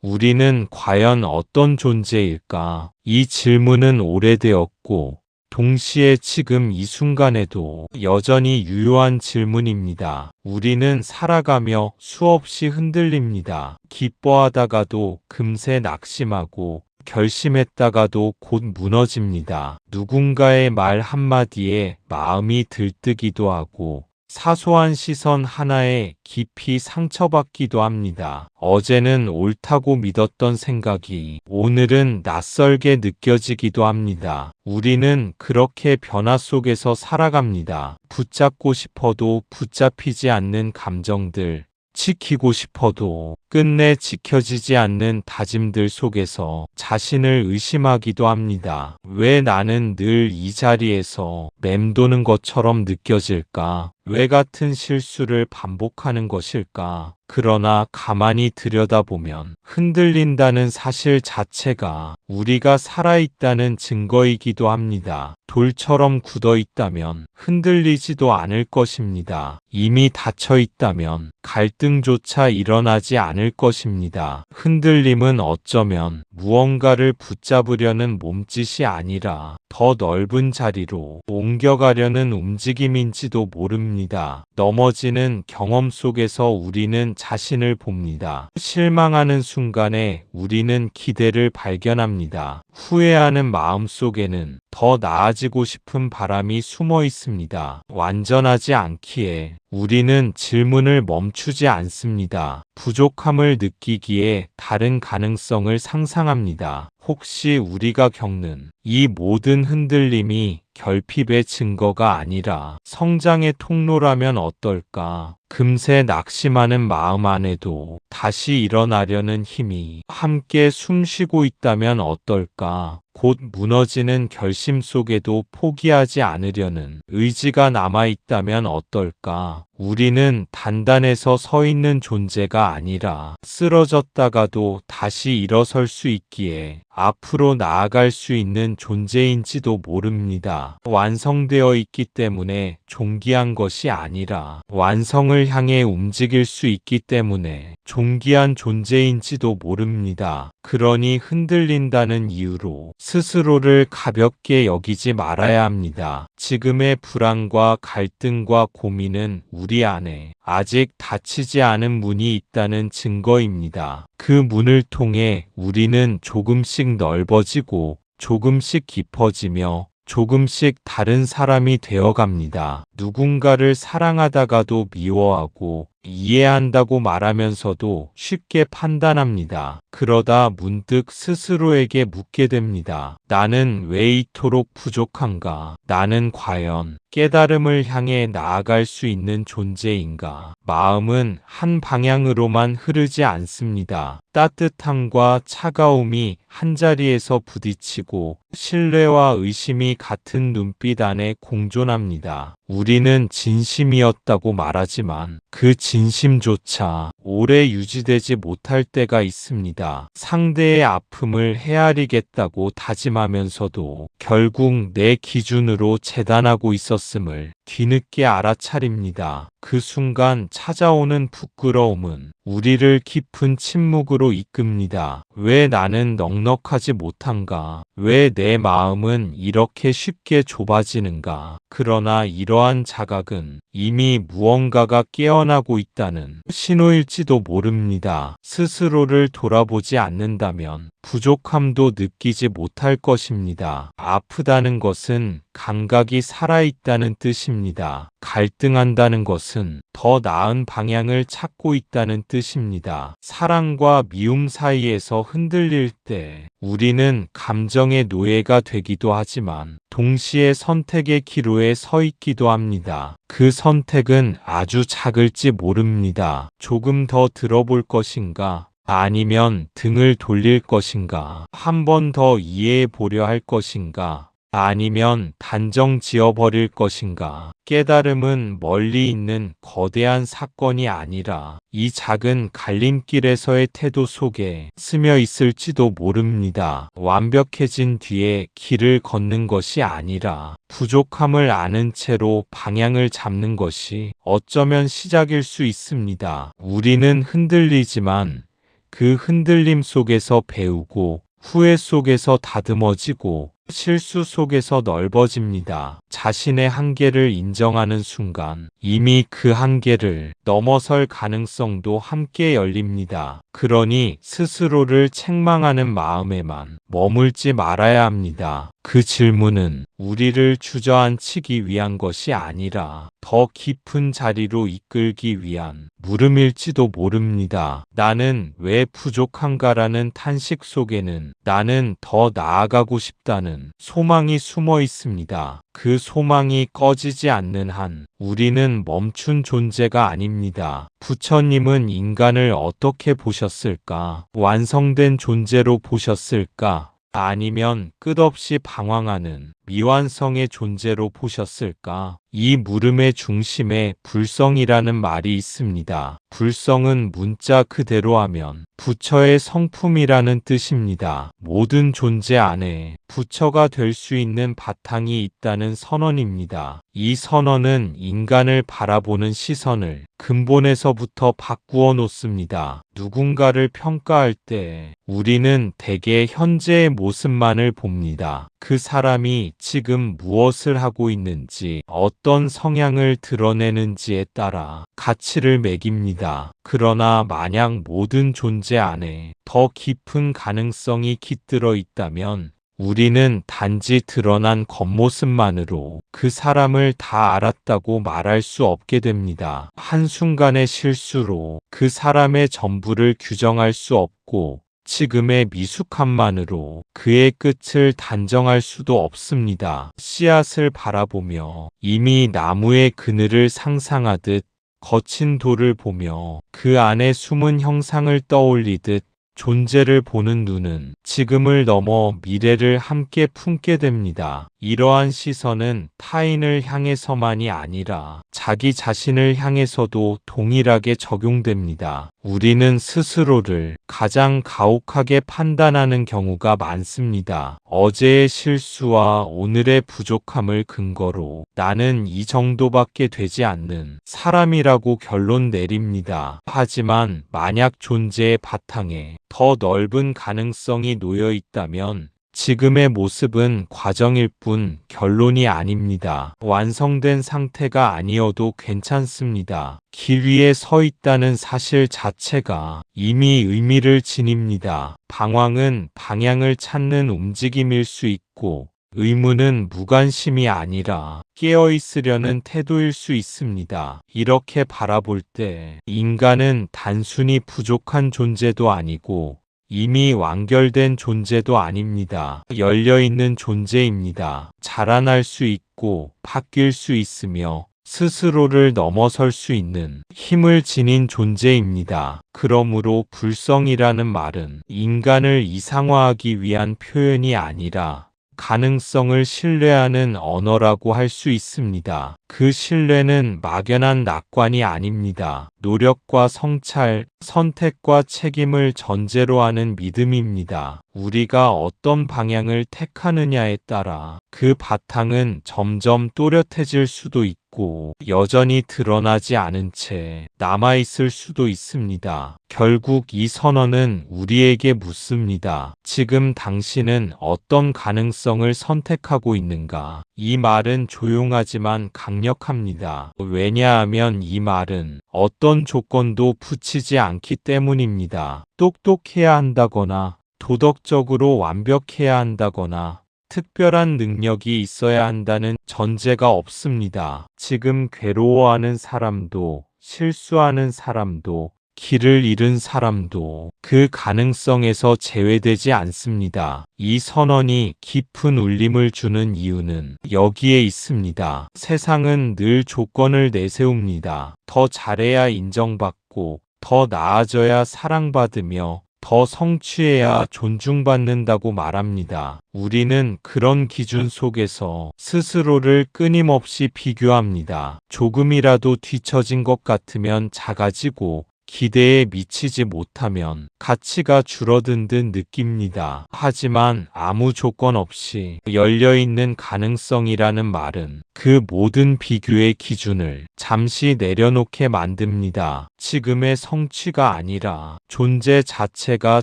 우리는 과연 어떤 존재일까? 이 질문은 오래되었고, 동시에 지금 이 순간에도 여전히 유효한 질문입니다. 우리는 살아가며 수없이 흔들립니다. 기뻐하다가도 금세 낙심하고, 결심했다가도 곧 무너집니다. 누군가의 말 한마디에 마음이 들뜨기도 하고, 사소한 시선 하나에 깊이 상처받기도 합니다. 어제는 옳다고 믿었던 생각이 오늘은 낯설게 느껴지기도 합니다. 우리는 그렇게 변화 속에서 살아갑니다. 붙잡고 싶어도 붙잡히지 않는 감정들, 지키고 싶어도 끝내 지켜지지 않는 다짐들 속에서 자신을 의심하기도 합니다. 왜 나는 늘 이 자리에서 맴도는 것처럼 느껴질까? 왜 같은 실수를 반복하는 것일까? 그러나 가만히 들여다보면 흔들린다는 사실 자체가 우리가 살아있다는 증거이기도 합니다. 돌처럼 굳어 있다면 흔들리지도 않을 것입니다. 이미 닫혀 있다면 갈등조차 일어나지 않을 것입니다. 흔들림은 어쩌면 무언가를 붙잡으려는 몸짓이 아니라 더 넓은 자리로 옮겨가려는 움직임인지도 모릅니다. 넘어지는 경험 속에서 우리는 자신을 봅니다. 실망하는 순간에 우리는 기대를 발견합니다. 후회하는 마음 속에는 더 나아지고 싶은 바람이 숨어 있습니다. 완전하지 않기에 우리는 질문을 멈추지 않습니다. 부족함을 느끼기에 다른 가능성을 상상합니다. 혹시 우리가 겪는 이 모든 흔들림이 결핍의 증거가 아니라 성장의 통로라면 어떨까? 금세 낙심하는 마음 안에도 다시 일어나려는 힘이 함께 숨쉬고 있다면 어떨까? 곧 무너지는 결심 속에도 포기하지 않으려는 의지가 남아있다면 어떨까? 우리는 단단해서 서 있는 존재가 아니라 쓰러졌다가도 다시 일어설 수 있기에 앞으로 나아갈 수 있는 존재인지도 모릅니다. 완성되어 있기 때문에 존귀한 것이 아니라 완성을 향해 움직일 수 있기 때문에 존귀한 존재인지도 모릅니다. 그러니 흔들린다는 이유로 스스로를 가볍게 여기지 말아야 합니다. 지금의 불안과 갈등과 고민은 우리 안에 아직 닫히지 않은 문이 있다는 증거입니다. 그 문을 통해 우리는 조금씩 넓어지고 조금씩 깊어지며 조금씩 다른 사람이 되어갑니다. 누군가를 사랑하다가도 미워하고 이해한다고 말하면서도 쉽게 판단합니다. 그러다 문득 스스로에게 묻게 됩니다. 나는 왜 이토록 부족한가? 나는 과연 깨달음을 향해 나아갈 수 있는 존재인가? 마음은 한 방향으로만 흐르지 않습니다. 따뜻함과 차가움이 한자리에서 부딪히고 신뢰와 의심이 같은 눈빛 안에 공존합니다. 우리는 진심이었다고 말하지만 그 진심조차 오래 유지되지 못할 때가 있습니다. 상대의 아픔을 헤아리겠다고 다짐하면서도 결국 내 기준으로 재단하고 있었음을 뒤늦게 알아차립니다. 그 순간 찾아오는 부끄러움은 우리를 깊은 침묵으로 이끕니다. 왜 나는 넉넉하지 못한가? 왜 내 마음은 이렇게 쉽게 좁아지는가? 그러나 이러한 자각은 이미 무언가가 깨어나고 있다는 신호일지도 모릅니다. 스스로를 돌아보지 않는다면 부족함도 느끼지 못할 것입니다. 아프다는 것은 감각이 살아있다는 뜻입니다. 갈등한다는 것은 더 나은 방향을 찾고 있다는 뜻입니다. 사랑과 미움 사이에서 흔들릴 때 우리는 감정의 노예가 되기도 하지만 동시에 선택의 기로에 서 있기도 합니다. 그 선택은 아주 작을지 모릅니다. 조금 더 들어볼 것인가? 아니면 등을 돌릴 것인가? 한 번 더 이해해 보려 할 것인가? 아니면 단정 지어버릴 것인가? 깨달음은 멀리 있는 거대한 사건이 아니라 이 작은 갈림길에서의 태도 속에 스며 있을지도 모릅니다. 완벽해진 뒤에 길을 걷는 것이 아니라 부족함을 아는 채로 방향을 잡는 것이 어쩌면 시작일 수 있습니다. 우리는 흔들리지만 그 흔들림 속에서 배우고 후회 속에서 다듬어지고 실수 속에서 넓어집니다. 자신의 한계를 인정하는 순간 이미 그 한계를 넘어설 가능성도 함께 열립니다. 그러니 스스로를 책망하는 마음에만 머물지 말아야 합니다. 그 질문은 우리를 주저앉히기 위한 것이 아니라 더 깊은 자리로 이끌기 위한 물음일지도 모릅니다. 나는 왜 부족한가라는 탄식 속에는 나는 더 나아가고 싶다는 소망이 숨어 있습니다. 그 소망이 꺼지지 않는 한 우리는 멈춘 존재가 아닙니다. 부처님은 인간을 어떻게 보셨을까? 완성된 존재로 보셨을까? 아니면 끝없이 방황하는 미완성의 존재로 보셨을까? 이 물음의 중심에 불성이라는 말이 있습니다. 불성은 문자 그대로 하면 부처의 성품이라는 뜻입니다. 모든 존재 안에 부처가 될 수 있는 바탕이 있다는 선언입니다. 이 선언은 인간을 바라보는 시선을 근본에서부터 바꾸어 놓습니다. 누군가를 평가할 때 우리는 대개 현재의 모습만을 봅니다. 그 사람이 지금 무엇을 하고 있는지, 어떤 성향을 드러내는지에 따라 가치를 매깁니다. 그러나 만약 모든 존재 안에 더 깊은 가능성이 깃들어 있다면 우리는 단지 드러난 겉모습만으로 그 사람을 다 알았다고 말할 수 없게 됩니다. 한순간의 실수로 그 사람의 전부를 규정할 수 없고 지금의 미숙함만으로 그의 끝을 단정할 수도 없습니다. 씨앗을 바라보며 이미 나무의 그늘을 상상하듯 거친 돌을 보며 그 안에 숨은 형상을 떠올리듯 존재를 보는 눈은 지금을 넘어 미래를 함께 품게 됩니다. 이러한 시선은 타인을 향해서만이 아니라 자기 자신을 향해서도 동일하게 적용됩니다. 우리는 스스로를 가장 가혹하게 판단하는 경우가 많습니다. 어제의 실수와 오늘의 부족함을 근거로 나는 이 정도밖에 되지 않는 사람이라고 결론 내립니다. 하지만 만약 존재의 바탕에 더 넓은 가능성이 놓여 있다면 지금의 모습은 과정일 뿐 결론이 아닙니다. 완성된 상태가 아니어도 괜찮습니다. 길 위에 서 있다는 사실 자체가 이미 의미를 지닙니다. 방황은 방향을 찾는 움직임일 수 있고 의무는 무관심이 아니라 깨어있으려는 태도일 수 있습니다. 이렇게 바라볼 때 인간은 단순히 부족한 존재도 아니고 이미 완결된 존재도 아닙니다. 열려있는 존재입니다. 자라날 수 있고 바뀔 수 있으며 스스로를 넘어설 수 있는 힘을 지닌 존재입니다. 그러므로 불성이라는 말은 인간을 이상화하기 위한 표현이 아니라 가능성을 신뢰하는 언어라고 할 수 있습니다. 그 신뢰는 막연한 낙관이 아닙니다. 노력과 성찰, 선택과 책임을 전제로 하는 믿음입니다. 우리가 어떤 방향을 택하느냐에 따라 그 바탕은 점점 또렷해질 수도 있고 여전히 드러나지 않은 채 남아있을 수도 있습니다. 결국 이 선언은 우리에게 묻습니다. 지금 당신은 어떤 가능성을 선택하고 있는가? 이 말은 조용하지만 강력합니다. 왜냐하면 이 말은 어떤 조건도 붙이지 않기 때문입니다. 똑똑해야 한다거나 도덕적으로 완벽해야 한다거나 특별한 능력이 있어야 한다는 전제가 없습니다. 지금 괴로워하는 사람도 실수하는 사람도 길을 잃은 사람도 그 가능성에서 제외되지 않습니다. 이 선언이 깊은 울림을 주는 이유는 여기에 있습니다. 세상은 늘 조건을 내세웁니다. 더 잘해야 인정받고 더 나아져야 사랑받으며 더 성취해야 존중받는다고 말합니다. 우리는 그런 기준 속에서 스스로를 끊임없이 비교합니다. 조금이라도 뒤처진 것 같으면 작아지고 기대에 미치지 못하면 가치가 줄어든 듯 느낍니다. 하지만 아무 조건 없이 열려있는 가능성이라는 말은 그 모든 비교의 기준을 잠시 내려놓게 만듭니다. 지금의 성취가 아니라 존재 자체가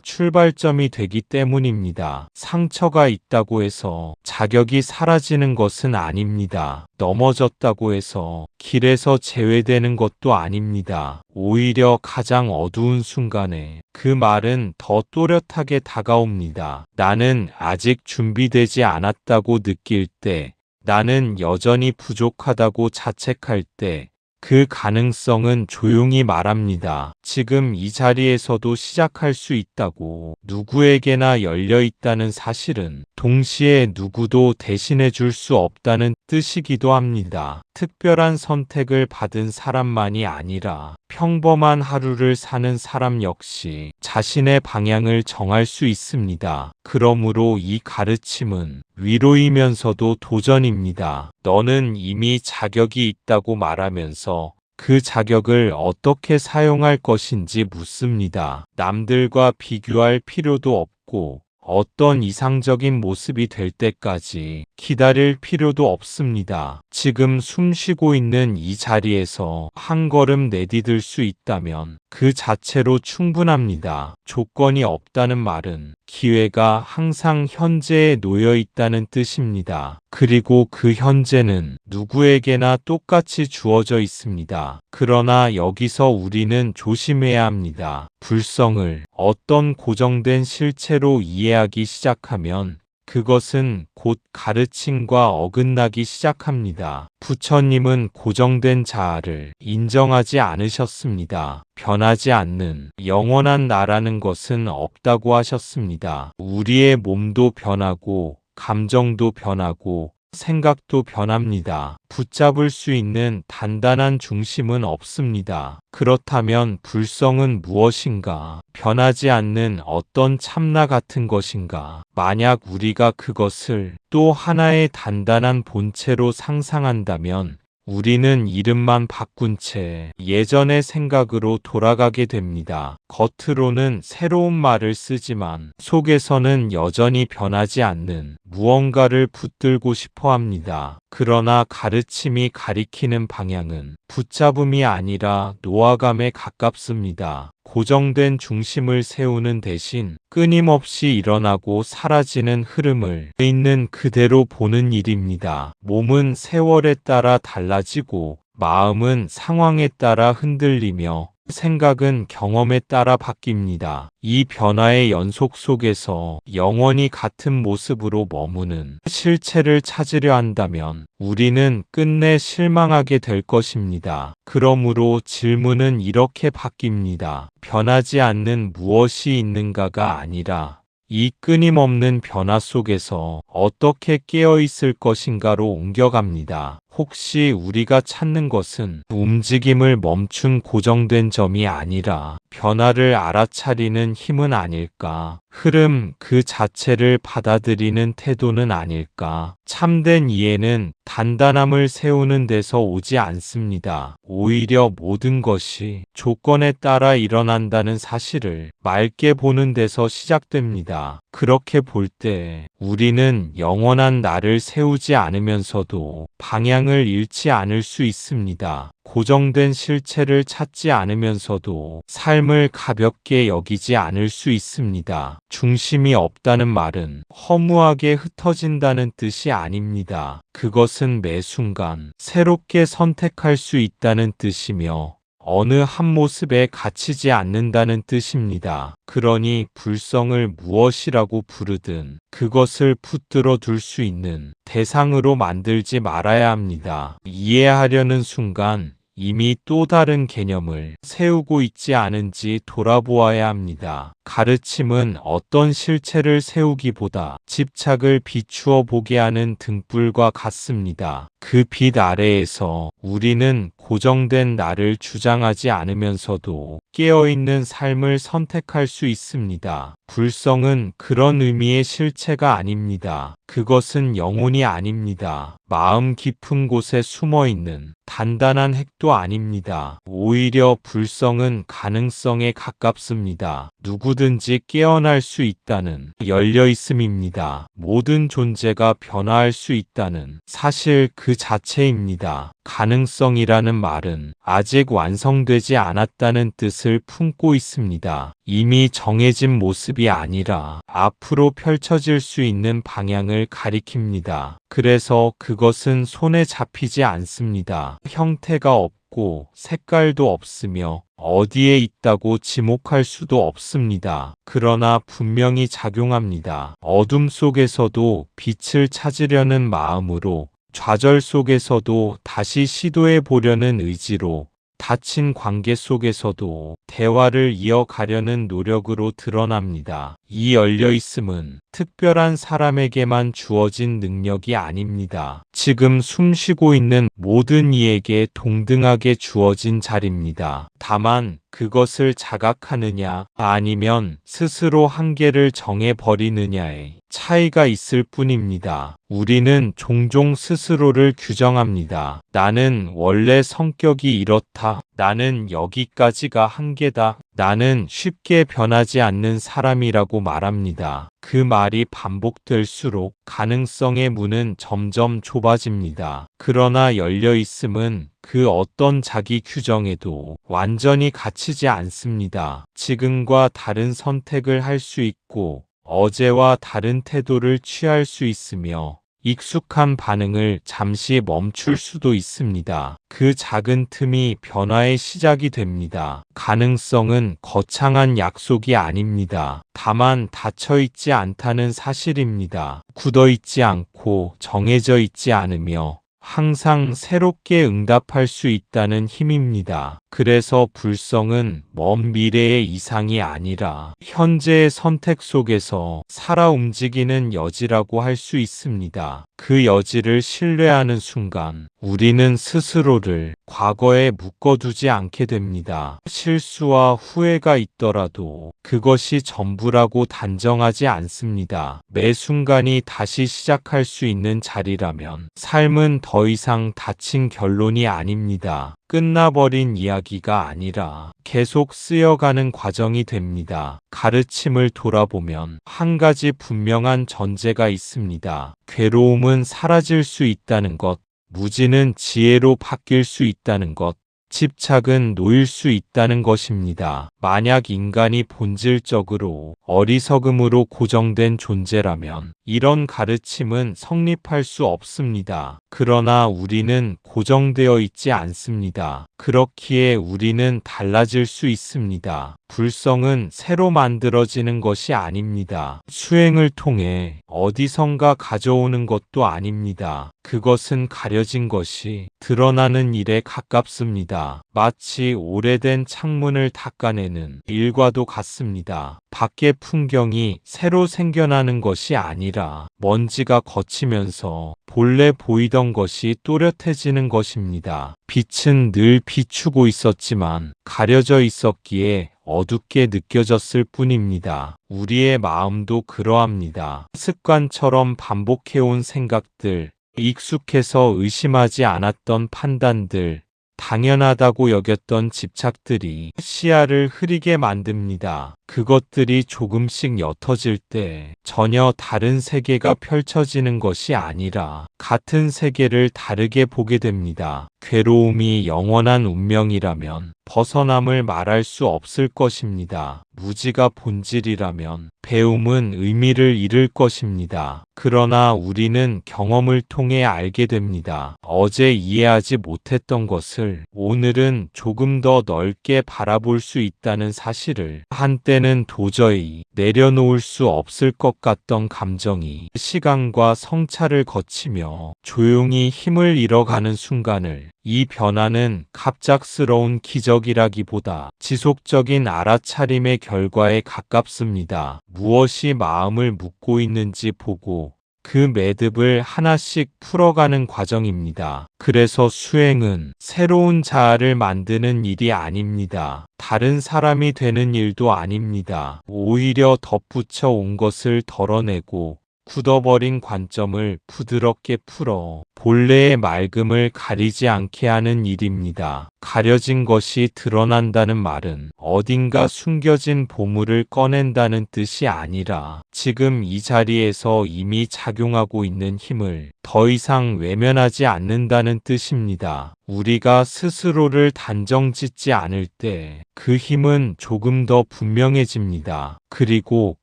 출발점이 되기 때문입니다. 상처가 있다고 해서 자격이 사라지는 것은 아닙니다. 넘어졌다고 해서 길에서 제외되는 것도 아닙니다. 오히려 가장 어두운 순간에 그 말은 더 또렷하게 다가옵니다. 나는 아직 준비되지 않았다고 느낄 때, 나는 여전히 부족하다고 자책할 때, 그 가능성은 조용히 말합니다. 지금 이 자리에서도 시작할 수 있다고. 누구에게나 열려 있다는 사실은 동시에 누구도 대신해 줄 수 없다는 뜻이기도 합니다. 특별한 선택을 받은 사람만이 아니라 평범한 하루를 사는 사람 역시 자신의 방향을 정할 수 있습니다. 그러므로 이 가르침은 위로이면서도 도전입니다. 너는 이미 자격이 있다고 말하면서 그 자격을 어떻게 사용할 것인지 묻습니다. 남들과 비교할 필요도 없고 어떤 이상적인 모습이 될 때까지 기다릴 필요도 없습니다. 지금 숨 쉬고 있는 이 자리에서 한 걸음 내디딜 수 있다면 그 자체로 충분합니다. 조건이 없다는 말은 기회가 항상 현재에 놓여 있다는 뜻입니다. 그리고 그 현재는 누구에게나 똑같이 주어져 있습니다. 그러나 여기서 우리는 조심해야 합니다. 불성을 어떤 고정된 실체로 이해하기 시작하면 그것은 곧 가르침과 어긋나기 시작합니다. 부처님은 고정된 자아를 인정하지 않으셨습니다. 변하지 않는 영원한 나라는 것은 없다고 하셨습니다. 우리의 몸도 변하고 감정도 변하고 생각도 변합니다. 붙잡을 수 있는 단단한 중심은 없습니다. 그렇다면 불성은 무엇인가? 변하지 않는 어떤 참나 같은 것인가? 만약 우리가 그것을 또 하나의 단단한 본체로 상상한다면 우리는 이름만 바꾼 채 예전의 생각으로 돌아가게 됩니다. 겉으로는 새로운 말을 쓰지만 속에서는 여전히 변하지 않는 무언가를 붙들고 싶어 합니다. 그러나 가르침이 가리키는 방향은 붙잡음이 아니라 놓아감에 가깝습니다. 고정된 중심을 세우는 대신 끊임없이 일어나고 사라지는 흐름을 있는 그대로 보는 일입니다. 몸은 세월에 따라 달라지고 마음은 상황에 따라 흔들리며 생각은 경험에 따라 바뀝니다. 이 변화의 연속 속에서 영원히 같은 모습으로 머무는 실체를 찾으려 한다면 우리는 끝내 실망하게 될 것입니다. 그러므로 질문은 이렇게 바뀝니다. 변하지 않는 무엇이 있는가가 아니라 이 끊임없는 변화 속에서 어떻게 깨어있을 것인가로 옮겨갑니다. 혹시 우리가 찾는 것은 움직임을 멈춘 고정된 점이 아니라 변화를 알아차리는 힘은 아닐까? 흐름 그 자체를 받아들이는 태도는 아닐까? 참된 이해는 단단함을 세우는 데서 오지 않습니다. 오히려 모든 것이 조건에 따라 일어난다는 사실을 맑게 보는 데서 시작됩니다. 그렇게 볼 때 우리는 영원한 나를 세우지 않으면서도 방향을 잃지 않을 수 있습니다. 고정된 실체를 찾지 않으면서도 삶을 가볍게 여기지 않을 수 있습니다. 중심이 없다는 말은 허무하게 흩어진다는 뜻이 아닙니다. 그것은 매 순간 새롭게 선택할 수 있다는 뜻이며 어느 한 모습에 갇히지 않는다는 뜻입니다. 그러니 불성을 무엇이라고 부르든 그것을 붙들어 둘 수 있는 대상으로 만들지 말아야 합니다. 이해하려는 순간 이미 또 다른 개념을 세우고 있지 않은지 돌아보아야 합니다. 가르침은 어떤 실체를 세우기보다 집착을 비추어 보게 하는 등불과 같습니다. 그 빛 아래에서 우리는 고정된 나를 주장하지 않으면서도 깨어있는 삶을 선택할 수 있습니다. 불성은 그런 의미의 실체가 아닙니다. 그것은 영혼이 아닙니다. 마음 깊은 곳에 숨어있는 단단한 핵도 아닙니다. 오히려 불성은 가능성에 가깝습니다. 누구든지 깨어날 수 있다는 열려있음입니다. 모든 존재가 변화할 수 있다는 사실 그 자체입니다. 가능성이라는 말은 아직 완성되지 않았다는 뜻을 품고 있습니다. 이미 정해진 모습이 아니라 앞으로 펼쳐질 수 있는 방향을 가리킵니다. 그래서 그것은 손에 잡히지 않습니다. 형태가 없고 색깔도 없으며 어디에 있다고 지목할 수도 없습니다. 그러나 분명히 작용합니다. 어둠 속에서도 빛을 찾으려는 마음으로, 좌절 속에서도 다시 시도해 보려는 의지로, 닫힌 관계 속에서도 대화를 이어가려는 노력으로 드러납니다. 이 열려있음은 특별한 사람에게만 주어진 능력이 아닙니다. 지금 숨쉬고 있는 모든 이에게 동등하게 주어진 자리입니다. 다만 그것을 자각하느냐 아니면 스스로 한계를 정해버리느냐의 차이가 있을 뿐입니다. 우리는 종종 스스로를 규정합니다. 나는 원래 성격이 이렇다. 나는 여기까지가 한계다. 나는 쉽게 변하지 않는 사람이라고 말합니다. 그 말이 반복될수록 가능성의 문은 점점 좁아집니다. 그러나 열려있음은 그 어떤 자기 규정에도 완전히 갇히지 않습니다. 지금과 다른 선택을 할 수 있고, 어제와 다른 태도를 취할 수 있으며, 익숙한 반응을 잠시 멈출 수도 있습니다. 그 작은 틈이 변화의 시작이 됩니다. 가능성은 거창한 약속이 아닙니다. 다만 닫혀있지 않다는 사실입니다. 굳어있지 않고 정해져 있지 않으며 항상 새롭게 응답할 수 있다는 힘입니다. 그래서 불성은 먼 미래의 이상이 아니라 현재의 선택 속에서 살아 움직이는 여지라고 할 수 있습니다. 그 여지를 신뢰하는 순간 우리는 스스로를 과거에 묶어두지 않게 됩니다. 실수와 후회가 있더라도 그것이 전부라고 단정하지 않습니다. 매 순간이 다시 시작할 수 있는 자리라면 삶은 더 이상 닫힌 결론이 아닙니다. 끝나버린 이야기가 아니라 계속 쓰여가는 과정이 됩니다. 가르침을 돌아보면 한 가지 분명한 전제가 있습니다. 괴로움은 사라질 수 있다는 것, 무지는 지혜로 바뀔 수 있다는 것, 집착은 놓일 수 있다는 것입니다. 만약 인간이 본질적으로 어리석음으로 고정된 존재라면 이런 가르침은 성립할 수 없습니다. 그러나 우리는 고정되어 있지 않습니다. 그렇기에 우리는 달라질 수 있습니다. 불성은 새로 만들어지는 것이 아닙니다. 수행을 통해 어디선가 가져오는 것도 아닙니다. 그것은 가려진 것이 드러나는 일에 가깝습니다. 마치 오래된 창문을 닦아내는 일과도 같습니다. 밖의 풍경이 새로 생겨나는 것이 아니라 먼지가 걷히면서 본래 보이던 것이 또렷해지는 것입니다. 빛은 늘 비추고 있었지만 가려져 있었기에 어둡게 느껴졌을 뿐입니다. 우리의 마음도 그러합니다. 습관처럼 반복해온 생각들, 익숙해서 의심하지 않았던 판단들, 당연하다고 여겼던 집착들이 시야를 흐리게 만듭니다. 그것들이 조금씩 옅어질 때 전혀 다른 세계가 펼쳐지는 것이 아니라 같은 세계를 다르게 보게 됩니다. 괴로움이 영원한 운명이라면 벗어남을 말할 수 없을 것입니다. 무지가 본질이라면 배움은 의미를 잃을 것입니다. 그러나 우리는 경험을 통해 알게 됩니다. 어제 이해하지 못했던 것을 오늘은 조금 더 넓게 바라볼 수 있다는 사실을, 한때는 도저히 내려놓을 수 없을 것 같던 감정이 시간과 성찰을 거치며 조용히 힘을 잃어가는 순간을, 이 변화는 갑작스러운 기적이라기보다 지속적인 알아차림의 결과에 가깝습니다. 무엇이 마음을 묶고 있는지 보고 그 매듭을 하나씩 풀어가는 과정입니다. 그래서 수행은 새로운 자아를 만드는 일이 아닙니다. 다른 사람이 되는 일도 아닙니다. 오히려 덧붙여 온 것을 덜어내고 굳어버린 관점을 부드럽게 풀어 본래의 맑음을 가리지 않게 하는 일입니다. 가려진 것이 드러난다는 말은 어딘가 숨겨진 보물을 꺼낸다는 뜻이 아니라 지금 이 자리에서 이미 작용하고 있는 힘을 더 이상 외면하지 않는다는 뜻입니다. 우리가 스스로를 단정짓지 않을 때 그 힘은 조금 더 분명해집니다. 그리고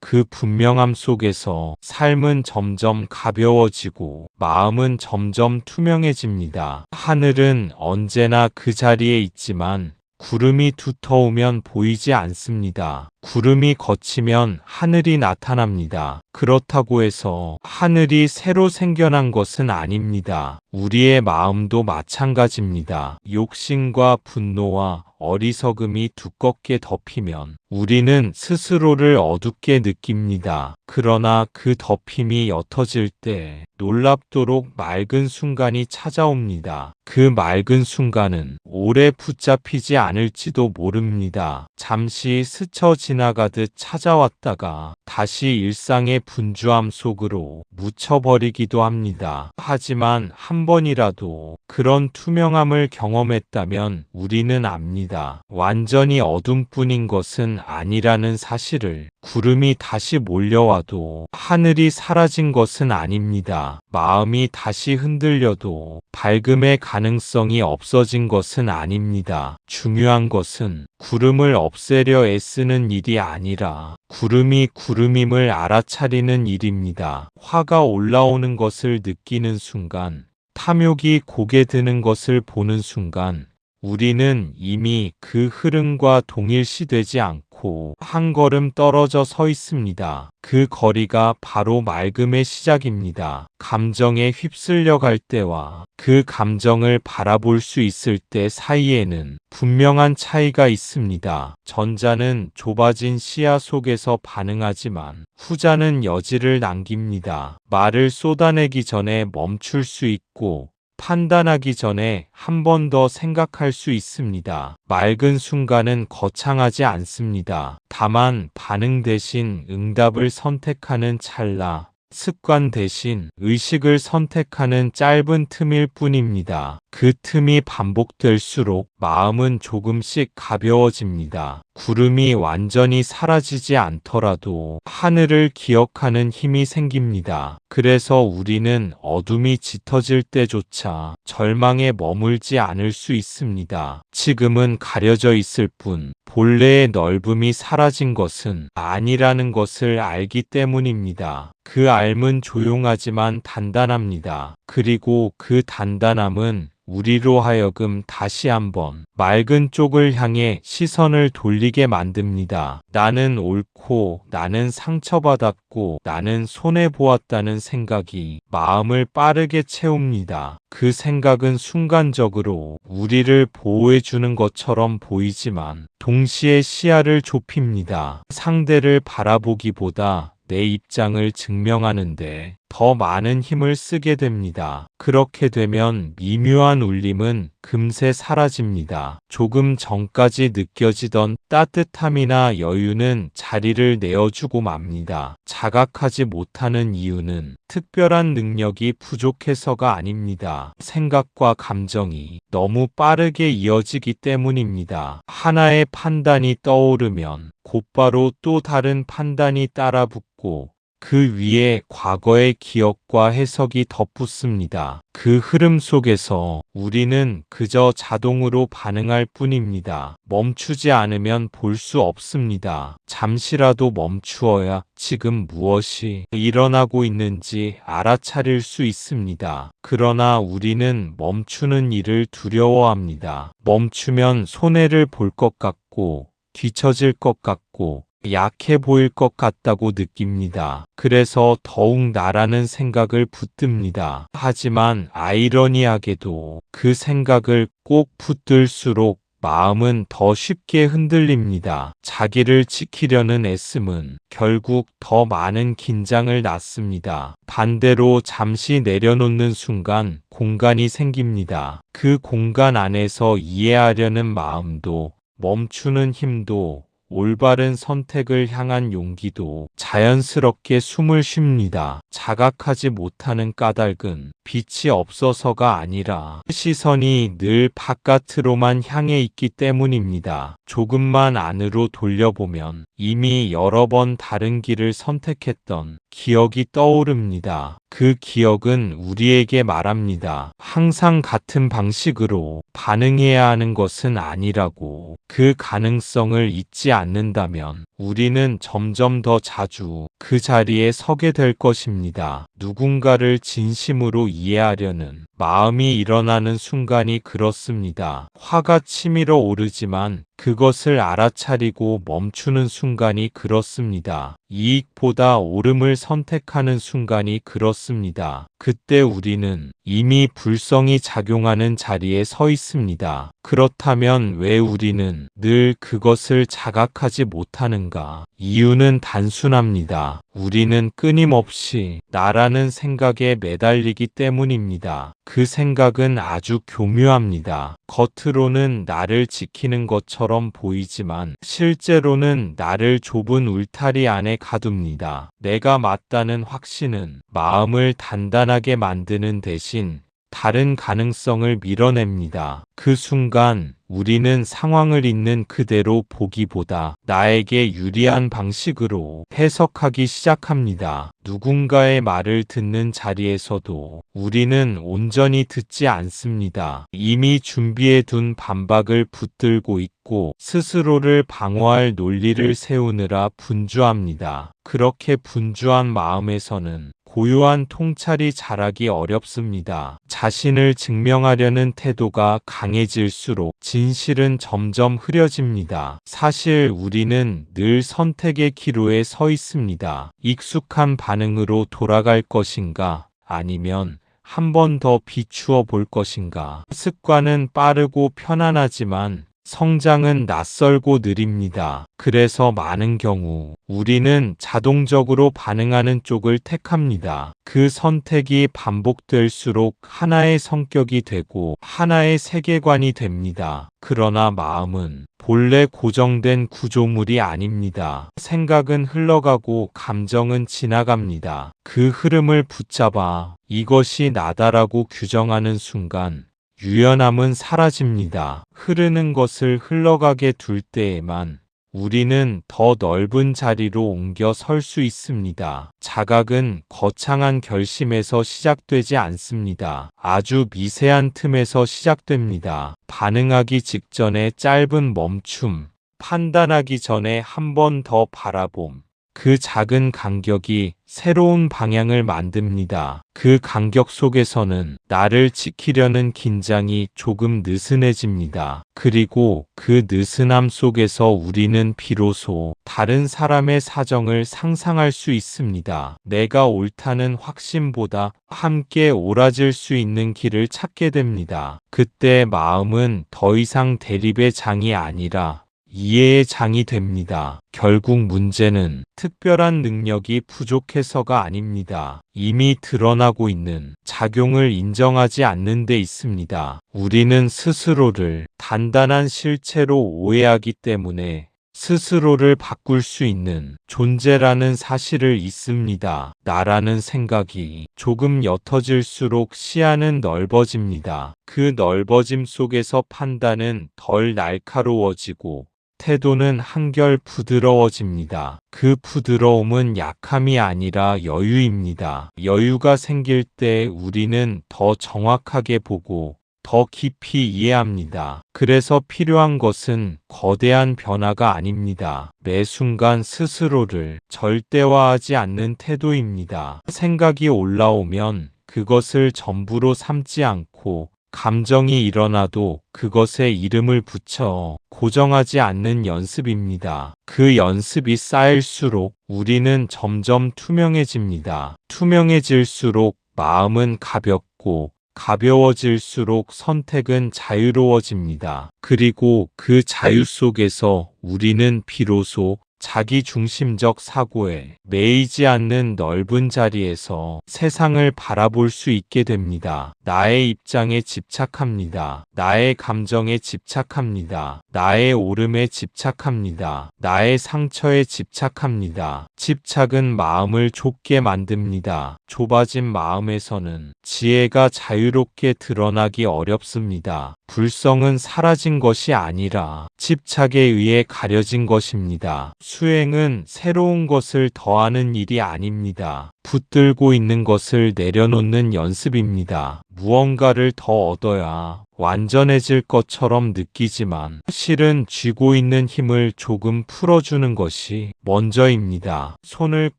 그 분명함 속에서 삶은 점점 가벼워지고 마음은 점점 투명해집니다. 하늘은 언제나 그 자리에 있지만 구름이 두터우면 보이지 않습니다. 구름이 걷히면 하늘이 나타납니다. 그렇다고 해서 하늘이 새로 생겨난 것은 아닙니다. 우리의 마음도 마찬가지입니다. 욕심과 분노와 어리석음이 두껍게 덮이면 우리는 스스로를 어둡게 느낍니다. 그러나 그 덮임이 옅어질 때 놀랍도록 맑은 순간이 찾아옵니다. 그 맑은 순간은 오래 붙잡히지 않을지도 모릅니다. 잠시 스쳐 지나가듯 찾아왔다가 다시 일상의 분주함 속으로 묻혀버리기도 합니다. 하지만 한 번이라도 그런 투명함을 경험했다면 우리는 압니다. 완전히 어둠뿐인 것은 아니라는 사실을. 구름이 다시 몰려와도 하늘이 사라진 것은 아닙니다. 마음이 다시 흔들려도 밝음의 가능성이 없어진 것은 아닙니다. 중요한 것은 구름을 없애려 애쓰는 일이 아니라 구름이 구름임을 알아차리는 일입니다. 화가 올라오는 것을 느끼는 순간, 탐욕이 고개 드는 것을 보는 순간, 우리는 이미 그 흐름과 동일시되지 않고 한 걸음 떨어져 서 있습니다. 그 거리가 바로 맑음의 시작입니다. 감정에 휩쓸려 갈 때와 그 감정을 바라볼 수 있을 때 사이에는 분명한 차이가 있습니다. 전자는 좁아진 시야 속에서 반응하지만 후자는 여지를 남깁니다. 말을 쏟아내기 전에 멈출 수 있고 판단하기 전에 한 번 더 생각할 수 있습니다. 맑은 순간은 거창하지 않습니다. 다만 반응 대신 응답을 선택하는 찰나, 습관 대신 의식을 선택하는 짧은 틈일 뿐입니다. 그 틈이 반복될수록 마음은 조금씩 가벼워집니다. 구름이 완전히 사라지지 않더라도 하늘을 기억하는 힘이 생깁니다. 그래서 우리는 어둠이 짙어질 때조차 절망에 머물지 않을 수 있습니다. 지금은 가려져 있을 뿐 본래의 넓음이 사라진 것은 아니라는 것을 알기 때문입니다. 그 알은 조용하지만 단단합니다. 그리고 그 단단함은 우리로 하여금 다시 한번 맑은 쪽을 향해 시선을 돌리게 만듭니다. 나는 옳고, 나는 상처받았고, 나는 손해보았다는 생각이 마음을 빠르게 채웁니다. 그 생각은 순간적으로 우리를 보호해주는 것처럼 보이지만 동시에 시야를 좁힙니다. 상대를 바라보기보다 내 입장을 증명하는데 더 많은 힘을 쓰게 됩니다. 그렇게 되면 미묘한 울림은 금세 사라집니다. 조금 전까지 느껴지던 따뜻함이나 여유는 자리를 내어주고 맙니다. 자각하지 못하는 이유는 특별한 능력이 부족해서가 아닙니다. 생각과 감정이 너무 빠르게 이어지기 때문입니다. 하나의 판단이 떠오르면 곧바로 또 다른 판단이 따라붙고 그 위에 과거의 기억과 해석이 덧붙습니다. 그 흐름 속에서 우리는 그저 자동으로 반응할 뿐입니다. 멈추지 않으면 볼 수 없습니다. 잠시라도 멈추어야 지금 무엇이 일어나고 있는지 알아차릴 수 있습니다. 그러나 우리는 멈추는 일을 두려워합니다. 멈추면 손해를 볼 것 같고 뒤처질 것 같고 약해 보일 것 같다고 느낍니다. 그래서 더욱 나라는 생각을 붙듭니다. 하지만 아이러니하게도 그 생각을 꼭 붙들수록 마음은 더 쉽게 흔들립니다. 자기를 지키려는 애씀은 결국 더 많은 긴장을 낳습니다. 반대로 잠시 내려놓는 순간 공간이 생깁니다. 그 공간 안에서 이해하려는 마음도 멈추는 힘도 올바른 선택을 향한 용기도 자연스럽게 숨을 쉽니다. 자각하지 못하는 까닭은 빛이 없어서가 아니라 시선이 늘 바깥으로만 향해 있기 때문입니다. 조금만 안으로 돌려보면 이미 여러 번 다른 길을 선택했던 기억이 떠오릅니다. 그 기억은 우리에게 말합니다. 항상 같은 방식으로 반응해야 하는 것은 아니라고. 그 가능성을 잊지 않는다면 우리는 점점 더 자주 그 자리에 서게 될 것입니다. 누군가를 진심으로 이해하려는 마음이 일어나는 순간이 그렇습니다. 화가 치밀어 오르지만 그것을 알아차리고 멈추는 순간이 그렇습니다. 이익보다 옳음을 선택하는 순간이 그렇습니다. 그때 우리는 이미 불성이 작용하는 자리에 서 있습니다. 그렇다면 왜 우리는 늘 그것을 자각하지 못하는가? 이유는 단순합니다. 우리는 끊임없이 나라는 생각에 매달리기 때문입니다. 그 생각은 아주 교묘합니다. 겉으로는 나를 지키는 것처럼 보이지만 실제로는 나를 좁은 울타리 안에 가둡니다. 내가 맞다는 확신은 마음을 단단하게 만드는 대신 다른 가능성을 밀어냅니다. 그 순간 우리는 상황을 있는 그대로 보기보다 나에게 유리한 방식으로 해석하기 시작합니다. 누군가의 말을 듣는 자리에서도 우리는 온전히 듣지 않습니다. 이미 준비해둔 반박을 붙들고 있고 스스로를 방어할 논리를 세우느라 분주합니다. 그렇게 분주한 마음에서는 고요한 통찰이 자라기 어렵습니다. 자신을 증명하려는 태도가 강해질수록 진실은 점점 흐려집니다. 사실 우리는 늘 선택의 기로에 서 있습니다. 익숙한 반응으로 돌아갈 것인가? 아니면 한 번 더 비추어 볼 것인가? 습관은 빠르고 편안하지만 성장은 낯설고 느립니다. 그래서 많은 경우 우리는 자동적으로 반응하는 쪽을 택합니다. 그 선택이 반복될수록 하나의 성격이 되고 하나의 세계관이 됩니다. 그러나 마음은 본래 고정된 구조물이 아닙니다. 생각은 흘러가고 감정은 지나갑니다. 그 흐름을 붙잡아 이것이 나다라고 규정하는 순간 유연함은 사라집니다. 흐르는 것을 흘러가게 둘 때에만 우리는 더 넓은 자리로 옮겨 설 수 있습니다. 자각은 거창한 결심에서 시작되지 않습니다. 아주 미세한 틈에서 시작됩니다. 반응하기 직전에 짧은 멈춤, 판단하기 전에 한 번 더 바라봄. 그 작은 간격이 새로운 방향을 만듭니다. 그 간격 속에서는 나를 지키려는 긴장이 조금 느슨해집니다. 그리고 그 느슨함 속에서 우리는 비로소 다른 사람의 사정을 상상할 수 있습니다. 내가 옳다는 확신보다 함께 옳아질 수 있는 길을 찾게 됩니다. 그때 마음은 더 이상 대립의 장이 아니라 이해의 장이 됩니다. 결국 문제는 특별한 능력이 부족해서가 아닙니다. 이미 드러나고 있는 작용을 인정하지 않는 데 있습니다. 우리는 스스로를 단단한 실체로 오해하기 때문에 스스로를 바꿀 수 있는 존재라는 사실을 잊습니다. 나라는 생각이 조금 옅어질수록 시야는 넓어집니다. 그 넓어짐 속에서 판단은 덜 날카로워지고 태도는 한결 부드러워집니다. 그 부드러움은 약함이 아니라 여유입니다. 여유가 생길 때 우리는 더 정확하게 보고 더 깊이 이해합니다. 그래서 필요한 것은 거대한 변화가 아닙니다. 매 순간 스스로를 절대화하지 않는 태도입니다. 생각이 올라오면 그것을 전부로 삼지 않고 감정이 일어나도 그것에 이름을 붙여 고정하지 않는 연습입니다. 그 연습이 쌓일수록 우리는 점점 투명해집니다. 투명해질수록 마음은 가볍고 가벼워질수록 선택은 자유로워집니다. 그리고 그 자유 속에서 우리는 비로소 자기중심적 사고에 매이지 않는 넓은 자리에서 세상을 바라볼 수 있게 됩니다. 나의 입장에 집착합니다. 나의 감정에 집착합니다. 나의 옳음에 집착합니다. 나의 상처에 집착합니다. 집착은 마음을 좁게 만듭니다. 좁아진 마음에서는 지혜가 자유롭게 드러나기 어렵습니다. 불성은 사라진 것이 아니라 집착에 의해 가려진 것입니다. 수행은 새로운 것을 더하는 일이 아닙니다. 붙들고 있는 것을 내려놓는 연습입니다. 무언가를 더 얻어야 완전해질 것처럼 느끼지만 실은 쥐고 있는 힘을 조금 풀어주는 것이 먼저입니다. 손을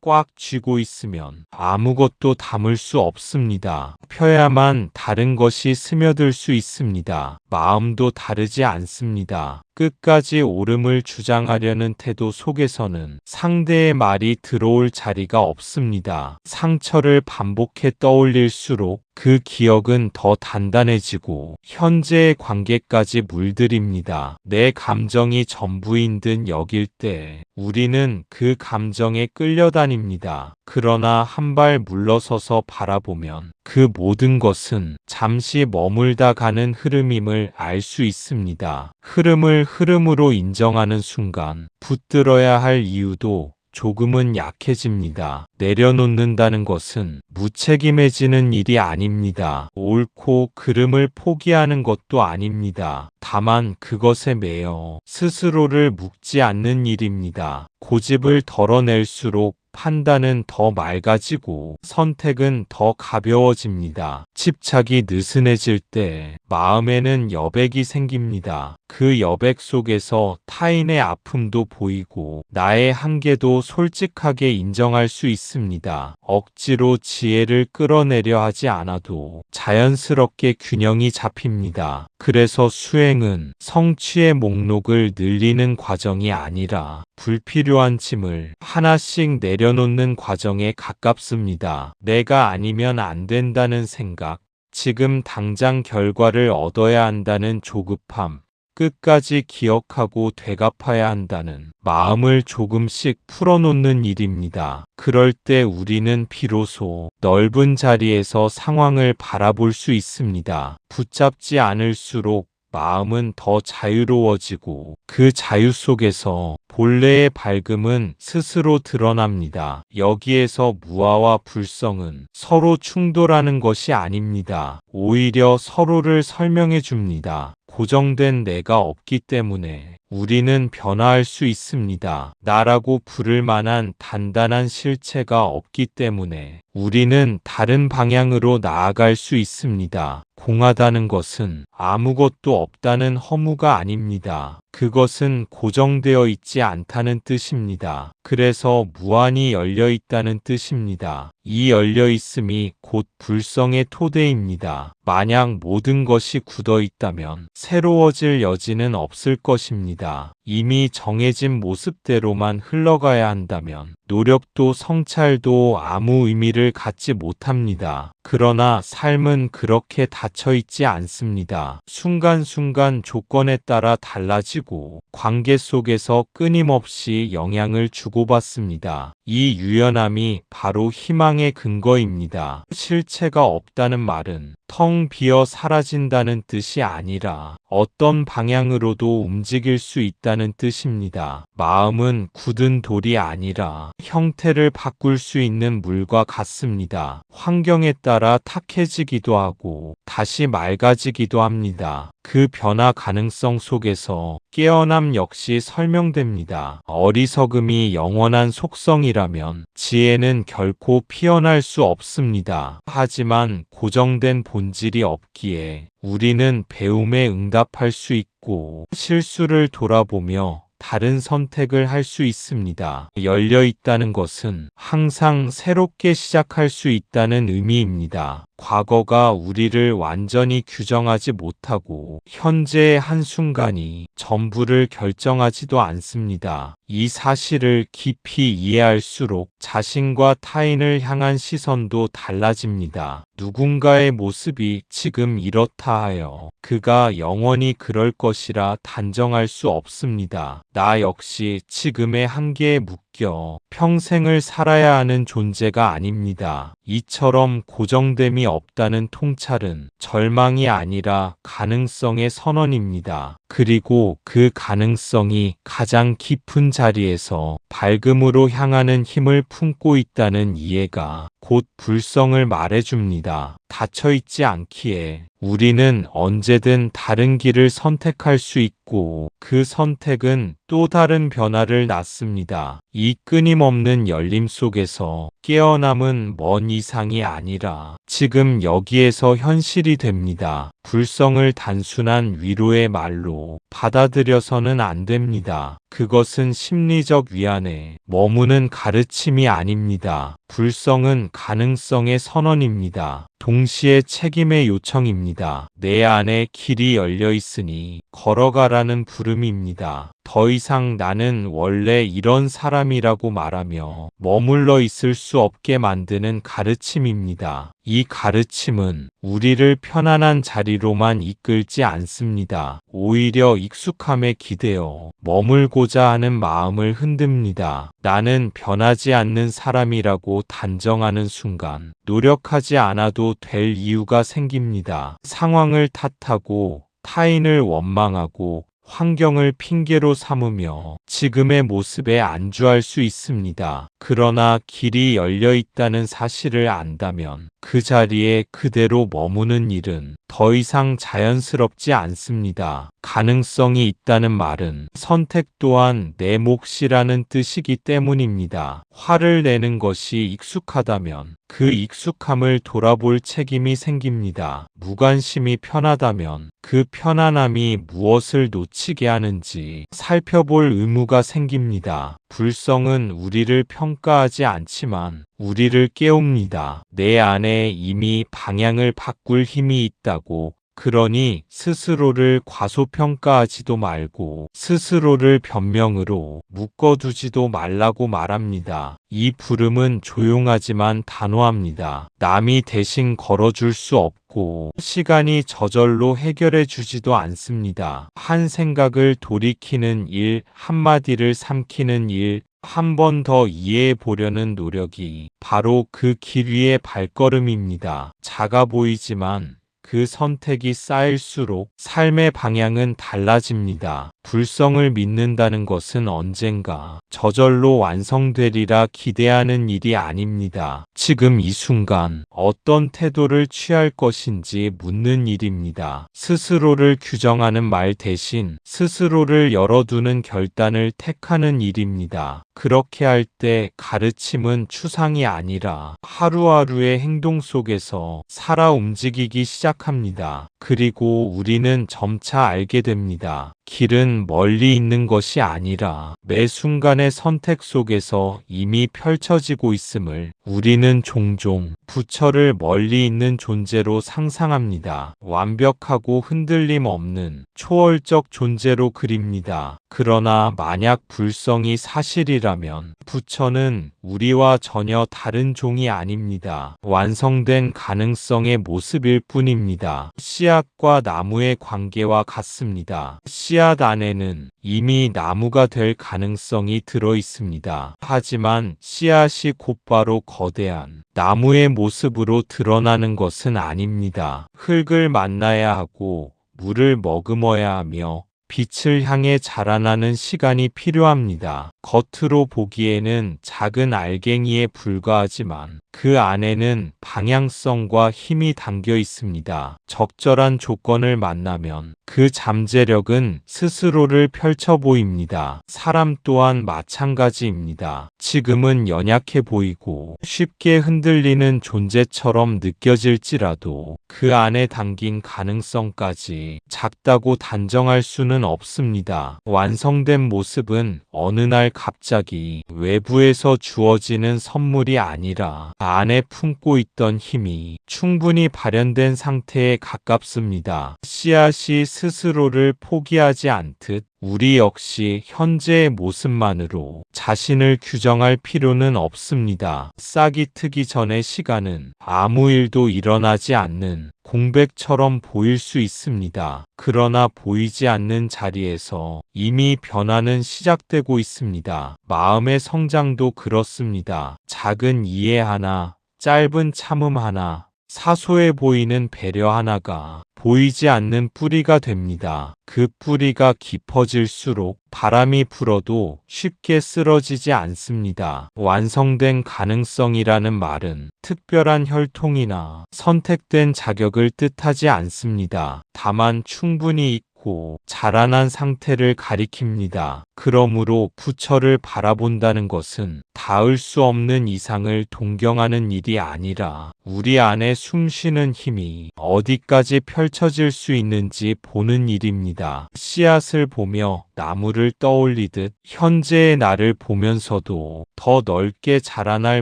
꽉 쥐고 있으면 아무것도 담을 수 없습니다. 펴야만 다른 것이 스며들 수 있습니다. 마음도 다르지 않습니다. 끝까지 옳음을 주장하려는 태도 속에서는 상대의 말이 들어올 자리가 없습니다. 상처를 반복해 떠올릴수록 그 기억은 더 단단해지고 현재의 관계까지 물들입니다. 내 감정이 전부인 듯 여길 때 우리는 그 감정에 끌려다닙니다. 그러나 한 발 물러서서 바라보면 그 모든 것은 잠시 머물다 가는 흐름임을 알 수 있습니다. 흐름을 흐름으로 인정하는 순간 붙들어야 할 이유도 조금은 약해집니다. 내려놓는다는 것은 무책임해지는 일이 아닙니다. 옳고 그름을 포기하는 것도 아닙니다. 다만 그것에 매여 스스로를 묶지 않는 일입니다. 고집을 덜어낼수록 판단은 더 맑아지고 선택은 더 가벼워집니다. 집착이 느슨해질 때 마음에는 여백이 생깁니다. 그 여백 속에서 타인의 아픔도 보이고 나의 한계도 솔직하게 인정할 수 있습니다. 억지로 지혜를 끌어내려 하지 않아도 자연스럽게 균형이 잡힙니다. 그래서 수행은 성취의 목록을 늘리는 과정이 아니라 불필요한 짐을 하나씩 내려놓는 과정에 가깝습니다. 내가 아니면 안 된다는 생각, 지금 당장 결과를 얻어야 한다는 조급함, 끝까지 기억하고 되갚아야 한다는 마음을 조금씩 풀어놓는 일입니다. 그럴 때 우리는 비로소 넓은 자리에서 상황을 바라볼 수 있습니다. 붙잡지 않을수록 마음은 더 자유로워지고 그 자유 속에서 본래의 밝음은 스스로 드러납니다. 여기에서 무아와 불성은 서로 충돌하는 것이 아닙니다. 오히려 서로를 설명해 줍니다. 고정된 내가 없기 때문에 우리는 변화할 수 있습니다. 나라고 부를 만한 단단한 실체가 없기 때문에 우리는 다른 방향으로 나아갈 수 있습니다. 공하다는 것은 아무것도 없다는 허무가 아닙니다. 그것은 고정되어 있지 않다는 뜻입니다. 그래서 무한히 열려 있다는 뜻입니다. 이 열려 있음이 곧 불성의 토대입니다. 만약 모든 것이 굳어 있다면 새로워질 여지는 없을 것입니다. 이미 정해진 모습대로만 흘러가야 한다면 노력도 성찰도 아무 의미를 갖지 못합니다. 그러나 삶은 그렇게 닫혀 있지 않습니다. 순간순간 조건에 따라 달라지고 관계 속에서 끊임없이 영향을 주고받습니다. 이 유연함이 바로 희망의 근거입니다. 실체가 없다는 말은 텅 비어 사라진다는 뜻이 아니라 어떤 방향으로도 움직일 수 있다는 뜻입니다. 마음은 굳은 돌이 아니라 형태를 바꿀 수 있는 물과 같습니다. 환경에 따라 탁해지기도 하고 다시 맑아지기도 합니다. 그 변화 가능성 속에서 깨어남 역시 설명됩니다. 어리석음이 영원한 속성이라면 지혜는 결코 피어날 수 없습니다. 하지만 고정된 본질이 없기에 우리는 배움에 응답할 수 있고 실수를 돌아보며 다른 선택을 할 수 있습니다. 열려 있다는 것은 항상 새롭게 시작할 수 있다는 의미입니다. 과거가 우리를 완전히 규정하지 못하고 현재의 한순간이 전부를 결정하지도 않습니다. 이 사실을 깊이 이해할수록 자신과 타인을 향한 시선도 달라집니다. 누군가의 모습이 지금 이렇다 하여 그가 영원히 그럴 것이라 단정할 수 없습니다. 나 역시 지금의 한계에 묶여 평생을 살아야 하는 존재가 아닙니다. 이처럼 고정됨이 없다는 통찰은 절망이 아니라 가능성의 선언입니다. 그리고 그 가능성이 가장 깊은 자리에서 밝음으로 향하는 힘을 품고 있다는 이해가 곧 불성을 말해줍니다. 닫혀있지 않기에 우리는 언제든 다른 길을 선택할 수 있고 그 선택은 또 다른 변화를 낳습니다. 이 끊임없는 열림 속에서 깨어남은 먼 이상이 아니라 지금 여기에서 현실이 됩니다. 불성을 단순한 위로의 말로 받아들여서는 안 됩니다. 그것은 심리적 위안에 머무는 가르침이 아닙니다. 불성은 가능성의 선언입니다. 동시에 책임의 요청입니다. 내 안에 길이 열려 있으니 걸어가라는 부름입니다. 더 이상 나는 원래 이런 사람이라고 말하며 머물러 있을 수 없게 만드는 가르침입니다. 이 가르침은 우리를 편안한 자리로만 이끌지 않습니다. 오히려 익숙함에 기대어 머물고자 하는 마음을 흔듭니다. 나는 변하지 않는 사람이라고 단정하는 순간 노력하지 않아도 될 이유가 생깁니다. 상황을 탓하고 타인을 원망하고 환경을 핑계로 삼으며 지금의 모습에 안주할 수 있습니다. 그러나 길이 열려 있다는 사실을 안다면 그 자리에 그대로 머무는 일은 더 이상 자연스럽지 않습니다. 가능성이 있다는 말은 선택 또한 내 몫이라는 뜻이기 때문입니다. 화를 내는 것이 익숙하다면 그 익숙함을 돌아볼 책임이 생깁니다. 무관심이 편하다면 그 편안함이 무엇을 놓치게 하는지 살펴볼 의무가 생깁니다. 불성은 우리를 평가하지 않지만 우리를 깨웁니다. 내 안에 이미 방향을 바꿀 힘이 있다고. 그러니 스스로를 과소평가하지도 말고 스스로를 변명으로 묶어두지도 말라고 말합니다. 이 부름은 조용하지만 단호합니다. 남이 대신 걸어줄 수 없고 시간이 저절로 해결해 주지도 않습니다. 한 생각을 돌이키는 일, 한마디를 삼키는 일, 한 번 더 이해해 보려는 노력이 바로 그 길 위의 발걸음입니다. 작아 보이지만 그 선택이 쌓일수록 삶의 방향은 달라집니다. 불성을 믿는다는 것은 언젠가 저절로 완성되리라 기대하는 일이 아닙니다. 지금 이 순간 어떤 태도를 취할 것인지 묻는 일입니다. 스스로를 규정하는 말 대신 스스로를 열어두는 결단을 택하는 일입니다. 그렇게 할 때 가르침은 추상이 아니라 하루하루의 행동 속에서 살아 움직이기 시작합니다. 그리고 우리는 점차 알게 됩니다. 길은 멀리 있는 것이 아니라 매 순간의 선택 속에서 이미 펼쳐지고 있음을 우리는 종종 부처를 멀리 있는 존재로 상상합니다. 완벽하고 흔들림 없는 초월적 존재로 그립니다. 그러나 만약 불성이 사실이라면 부처는 우리와 전혀 다른 종이 아닙니다. 완성된 가능성의 모습일 뿐입니다. 씨앗과 나무의 관계와 같습니다. 씨앗 안에는 이미 나무가 될 가능성이 들어 있습니다. 하지만 씨앗이 곧바로 거대한 나무의 모습으로 드러나는 것은 아닙니다. 흙을 만나야 하고 물을 머금어야 하며 빛을 향해 자라나는 시간이 필요합니다. 겉으로 보기에는 작은 알갱이에 불과하지만 그 안에는 방향성과 힘이 담겨 있습니다. 적절한 조건을 만나면 그 잠재력은 스스로를 펼쳐 보입니다. 사람 또한 마찬가지입니다. 지금은 연약해 보이고 쉽게 흔들리는 존재처럼 느껴질지라도 그 안에 담긴 가능성까지 작다고 단정할 수는 없습니다. 완성된 모습은 어느 날 갑자기 외부에서 주어지는 선물이 아니라 안에 품고 있던 힘이 충분히 발현된 상태에 가깝습니다. 씨앗이 스스로를 포기하지 않듯 우리 역시 현재의 모습만으로 자신을 규정할 필요는 없습니다. 싹이 트기 전의 시간은 아무 일도 일어나지 않는 공백처럼 보일 수 있습니다. 그러나 보이지 않는 자리에서 이미 변화는 시작되고 있습니다. 마음의 성장도 그렇습니다. 작은 이해 하나, 짧은 참음 하나, 사소해 보이는 배려 하나가 보이지 않는 뿌리가 됩니다. 그 뿌리가 깊어질수록 바람이 불어도 쉽게 쓰러지지 않습니다. 완성된 가능성이라는 말은 특별한 혈통이나 선택된 자격을 뜻하지 않습니다. 다만 충분히 있고 자라난 상태를 가리킵니다. 그러므로 부처를 바라본다는 것은 닿을 수 없는 이상을 동경하는 일이 아니라 우리 안에 숨쉬는 힘이 어디까지 펼쳐질 수 있는지 보는 일입니다. 씨앗을 보며 나무를 떠올리듯 현재의 나를 보면서도 더 넓게 자라날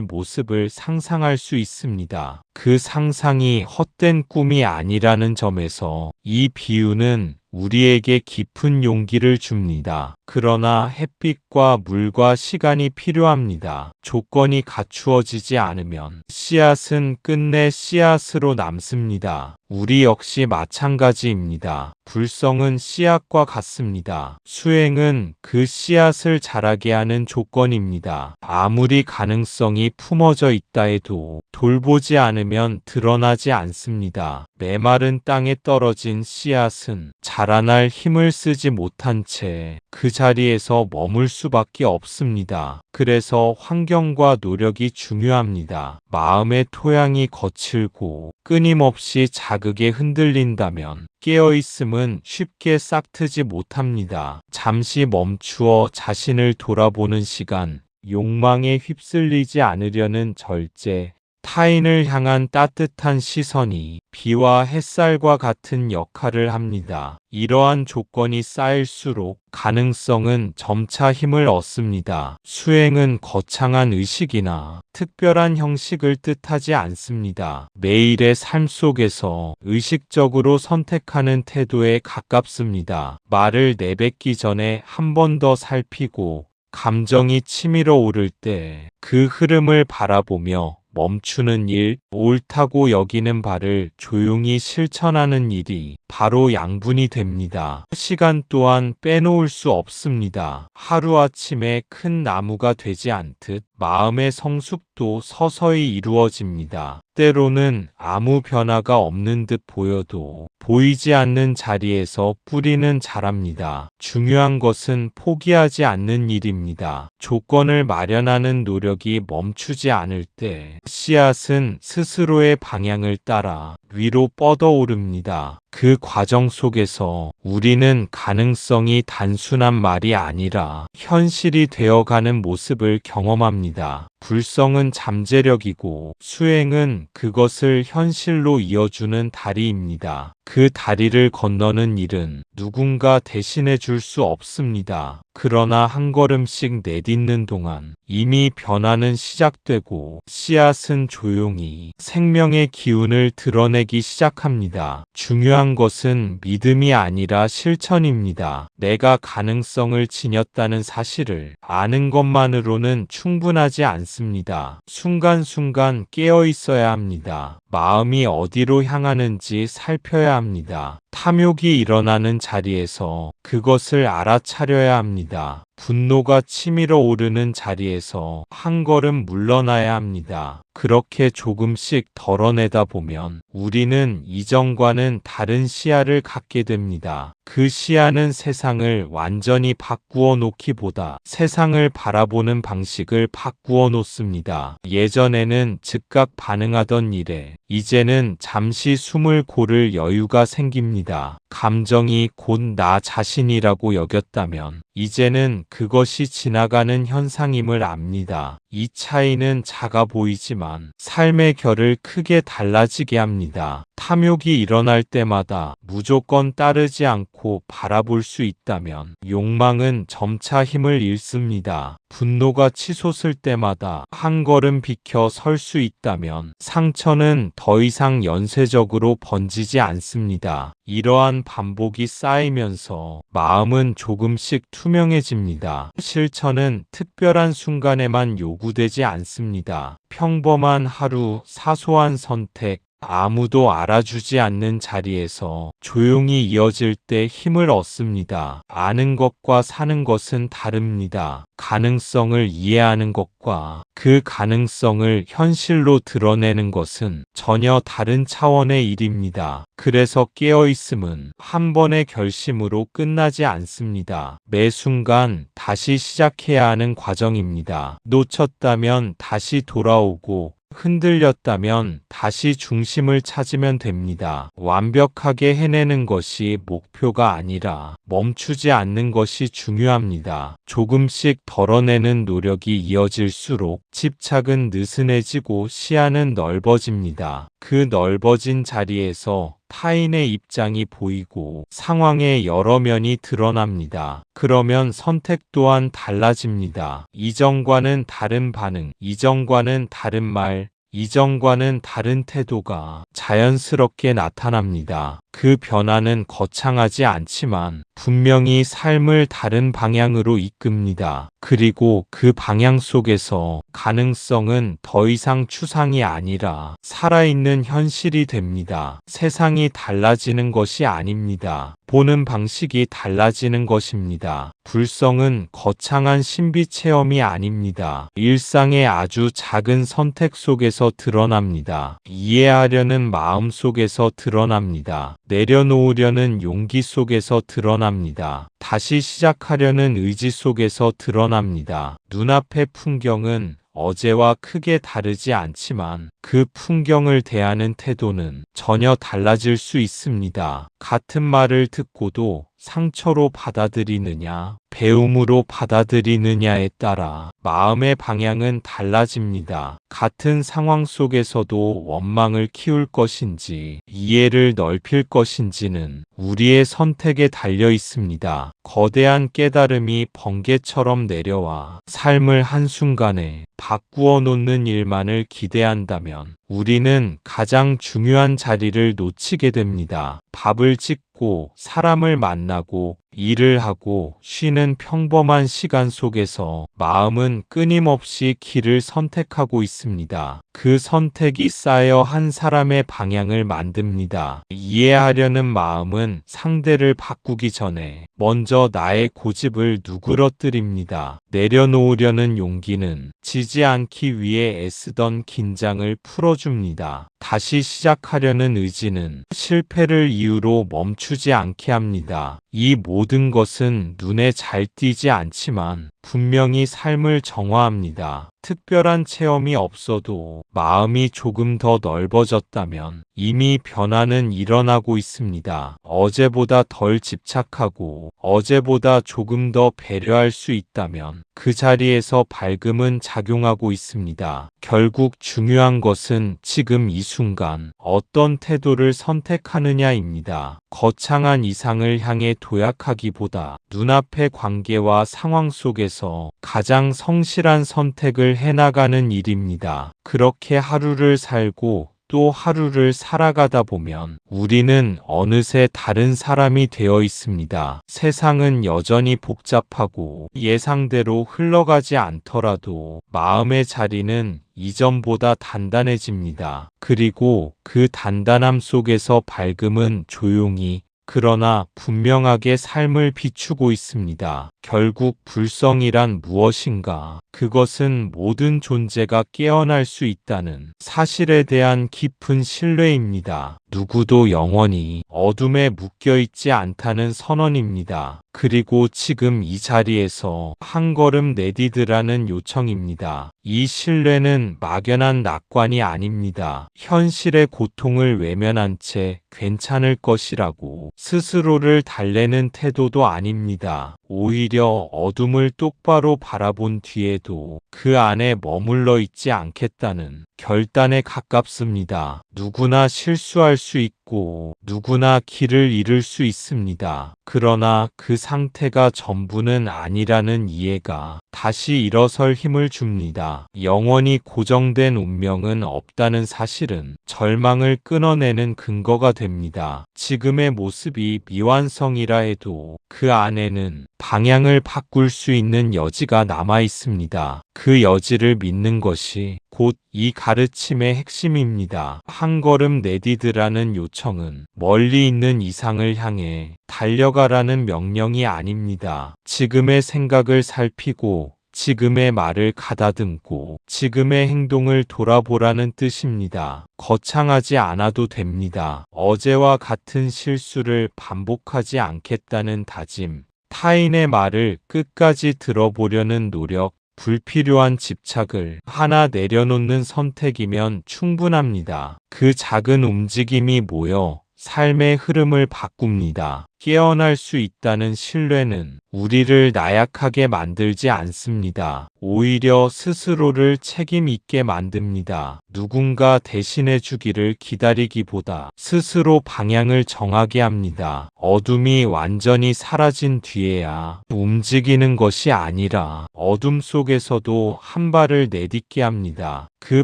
모습을 상상할 수 있습니다. 그 상상이 헛된 꿈이 아니라는 점에서 이 비유는 우리에게 깊은 용기를 줍니다. 그러나 햇빛과 물과 시간이 필요합니다. 조건이 갖추어지지 않으면 씨앗은 끝내 씨앗으로 남습니다. 우리 역시 마찬가지입니다. 불성은 씨앗과 같습니다. 수행은 그 씨앗을 자라게 하는 조건입니다. 아무리 가능성이 품어져 있다 해도 돌보지 않으면 드러나지 않습니다. 메마른 땅에 떨어진 씨앗은 자라날 힘을 쓰지 못한 채 그 자리에서 머물 수밖에 없습니다. 그래서 환경과 노력이 중요합니다. 마음의 토양이 거칠고 끊임없이 자극에 흔들린다면 깨어있음은 쉽게 싹트지 못합니다. 잠시 멈추어 자신을 돌아보는 시간, 욕망에 휩쓸리지 않으려는 절제, 타인을 향한 따뜻한 시선이 비와 햇살과 같은 역할을 합니다. 이러한 조건이 쌓일수록 가능성은 점차 힘을 얻습니다. 수행은 거창한 의식이나 특별한 형식을 뜻하지 않습니다. 매일의 삶 속에서 의식적으로 선택하는 태도에 가깝습니다. 말을 내뱉기 전에 한 번 더 살피고 감정이 치밀어 오를 때 그 흐름을 바라보며 멈추는 일, 옳다고 여기는 바를 조용히 실천하는 일이 바로 양분이 됩니다. 시간 또한 빼놓을 수 없습니다. 하루아침에 큰 나무가 되지 않듯 마음의 성숙도 서서히 이루어집니다. 때로는 아무 변화가 없는 듯 보여도 보이지 않는 자리에서 뿌리는 자랍니다. 중요한 것은 포기하지 않는 일입니다. 조건을 마련하는 노력이 멈추지 않을 때 씨앗은 스스로의 방향을 따라 위로 뻗어오릅니다. 그 과정 속에서 우리는 가능성이 단순한 말이 아니라 현실이 되어가는 모습을 경험합니다. 불성은 잠재력이고 수행은 그것을 현실로 이어주는 다리입니다. 그 다리를 건너는 일은 누군가 대신해 줄 수 없습니다. 그러나 한 걸음씩 내딛는 동안 이미 변화는 시작되고 씨앗은 조용히 생명의 기운을 드러내기 시작합니다. 중요한 것은 믿음이 아니라 실천입니다. 내가 가능성을 지녔다는 사실을 아는 것만으로는 충분하지 않습니다. 순간순간 깨어 있어야 합니다. 마음이 어디로 향하는지 살펴야 합니다. 탐욕이 일어나는 자리에서 그것을 알아차려야 합니다. 분노가 치밀어 오르는 자리에서 한 걸음 물러나야 합니다. 그렇게 조금씩 덜어내다 보면 우리는 이전과는 다른 시야를 갖게 됩니다. 그 시야는 세상을 완전히 바꾸어 놓기보다 세상을 바라보는 방식을 바꾸어 놓습니다. 예전에는 즉각 반응하던 일에 이제는 잠시 숨을 고를 여유가 생깁니다. 감정이 곧 나 자신이라고 여겼다면 이제는 그것이 지나가는 현상임을 압니다. 이 차이는 작아 보이지만 삶의 결을 크게 달라지게 합니다. 탐욕이 일어날 때마다 무조건 따르지 않고 바라볼 수 있다면 욕망은 점차 힘을 잃습니다. 분노가 치솟을 때마다 한 걸음 비켜 설 수 있다면 상처는 더 이상 연쇄적으로 번지지 않습니다. 이러한 반복이 쌓이면서 마음은 조금씩 투명해집니다. 실천은 특별한 순간에만 요구되지 않습니다. 평범한 하루, 사소한 선택, 아무도 알아주지 않는 자리에서 조용히 이어질 때 힘을 얻습니다. 아는 것과 사는 것은 다릅니다. 가능성을 이해하는 것과 그 가능성을 현실로 드러내는 것은 전혀 다른 차원의 일입니다. 그래서 깨어있음은 한 번의 결심으로 끝나지 않습니다. 매 순간 다시 시작해야 하는 과정입니다. 놓쳤다면 다시 돌아오고 흔들렸다면 다시 중심을 찾으면 됩니다. 완벽하게 해내는 것이 목표가 아니라 멈추지 않는 것이 중요합니다. 조금씩 덜어내는 노력이 이어질수록 집착은 느슨해지고 시야는 넓어집니다. 그 넓어진 자리에서 타인의 입장이 보이고 상황의 여러 면이 드러납니다. 그러면 선택 또한 달라집니다. 이전과는 다른 반응, 이전과는 다른 말, 이전과는 다른 태도가 자연스럽게 나타납니다. 그 변화는 거창하지 않지만 분명히 삶을 다른 방향으로 이끕니다. 그리고 그 방향 속에서 가능성은 더 이상 추상이 아니라 살아있는 현실이 됩니다. 세상이 달라지는 것이 아닙니다. 보는 방식이 달라지는 것입니다. 불성은 거창한 신비 체험이 아닙니다. 일상의 아주 작은 선택 속에서 드러납니다. 이해하려는 마음 속에서 드러납니다. 내려놓으려는 용기 속에서 드러납니다. 다시 시작하려는 의지 속에서 드러납니다. 눈앞의 풍경은 어제와 크게 다르지 않지만 그 풍경을 대하는 태도는 전혀 달라질 수 있습니다. 같은 말을 듣고도 상처로 받아들이느냐, 배움으로 받아들이느냐에 따라 마음의 방향은 달라집니다. 같은 상황 속에서도 원망을 키울 것인지 이해를 넓힐 것인지는 우리의 선택에 달려 있습니다. 거대한 깨달음이 번개처럼 내려와 삶을 한순간에 바꾸어 놓는 일만을 기대한다면 우리는 가장 중요한 자리를 놓치게 됩니다. 밥을 짓고 사람을 만나고 일을 하고 쉬는 평범한 시간 속에서 마음은 끊임없이 길을 선택하고 있습니다. 그 선택이 쌓여 한 사람의 방향을 만듭니다. 이해하려는 마음은 상대를 바꾸기 전에 먼저 나의 고집을 누그러뜨립니다. 내려놓으려는 용기는 지지 않기 위해 애쓰던 긴장을 풀어줍니다. 다시 시작하려는 의지는 실패를 이유로 멈추지 않게 합니다. 이 모든 것은 눈에 잘 띄지 않지만 분명히 삶을 정화합니다. 특별한 체험이 없어도 마음이 조금 더 넓어졌다면 이미 변화는 일어나고 있습니다. 어제보다 덜 집착하고 어제보다 조금 더 배려할 수 있다면 그 자리에서 밝음은 작용하고 있습니다. 결국 중요한 것은 지금 이 순간 어떤 태도를 선택하느냐입니다. 거창한 이상을 향해 도약하기보다 눈앞의 관계와 상황 속에서 가장 성실한 선택을 해나가는 일입니다. 그렇게 하루를 살고 또 하루를 살아가다 보면 우리는 어느새 다른 사람이 되어 있습니다. 세상은 여전히 복잡하고 예상대로 흘러가지 않더라도 마음의 자리는 이전보다 단단해집니다. 그리고 그 단단함 속에서 밝음은 조용히 그러나 분명하게 삶을 비추고 있습니다. 결국 불성이란 무엇인가? 그것은 모든 존재가 깨어날 수 있다는 사실에 대한 깊은 신뢰입니다. 누구도 영원히 어둠에 묶여있지 않다는 선언입니다. 그리고 지금 이 자리에서 한 걸음 내디드라는 요청입니다. 이 신뢰는 막연한 낙관이 아닙니다. 현실의 고통을 외면한 채 괜찮을 것이라고 스스로를 달래는 태도도 아닙니다. 오히려 어둠을 똑바로 바라본 뒤에도 그 안에 머물러 있지 않겠다는 결단에 가깝습니다. 누구나 실수할 수 있고 누구나 길을 잃을 수 있습니다. 그러나 그 상태가 전부는 아니라는 이해가 다시 일어설 힘을 줍니다. 영원히 고정된 운명은 없다는 사실은 절망을 끊어내는 근거가 됩니다. 지금의 모습이 미완성이라 해도 그 안에는 방향을 바꿀 수 있는 여지가 남아 있습니다. 그 여지를 믿는 것이 곧 이 가르침의 핵심입니다. 한 걸음 내디드라는 요청은 멀리 있는 이상을 향해 달려가라는 명령이 아닙니다. 지금의 생각을 살피고 지금의 말을 가다듬고 지금의 행동을 돌아보라는 뜻입니다. 거창하지 않아도 됩니다. 어제와 같은 실수를 반복하지 않겠다는 다짐, 타인의 말을 끝까지 들어보려는 노력, 불필요한 집착을 하나 내려놓는 선택이면 충분합니다. 그 작은 움직임이 모여 삶의 흐름을 바꿉니다. 깨어날 수 있다는 신뢰는 우리를 나약하게 만들지 않습니다. 오히려 스스로를 책임 있게 만듭니다. 누군가 대신해 주기를 기다리기보다 스스로 방향을 정하게 합니다. 어둠이 완전히 사라진 뒤에야 움직이는 것이 아니라 어둠 속에서도 한 발을 내딛게 합니다. 그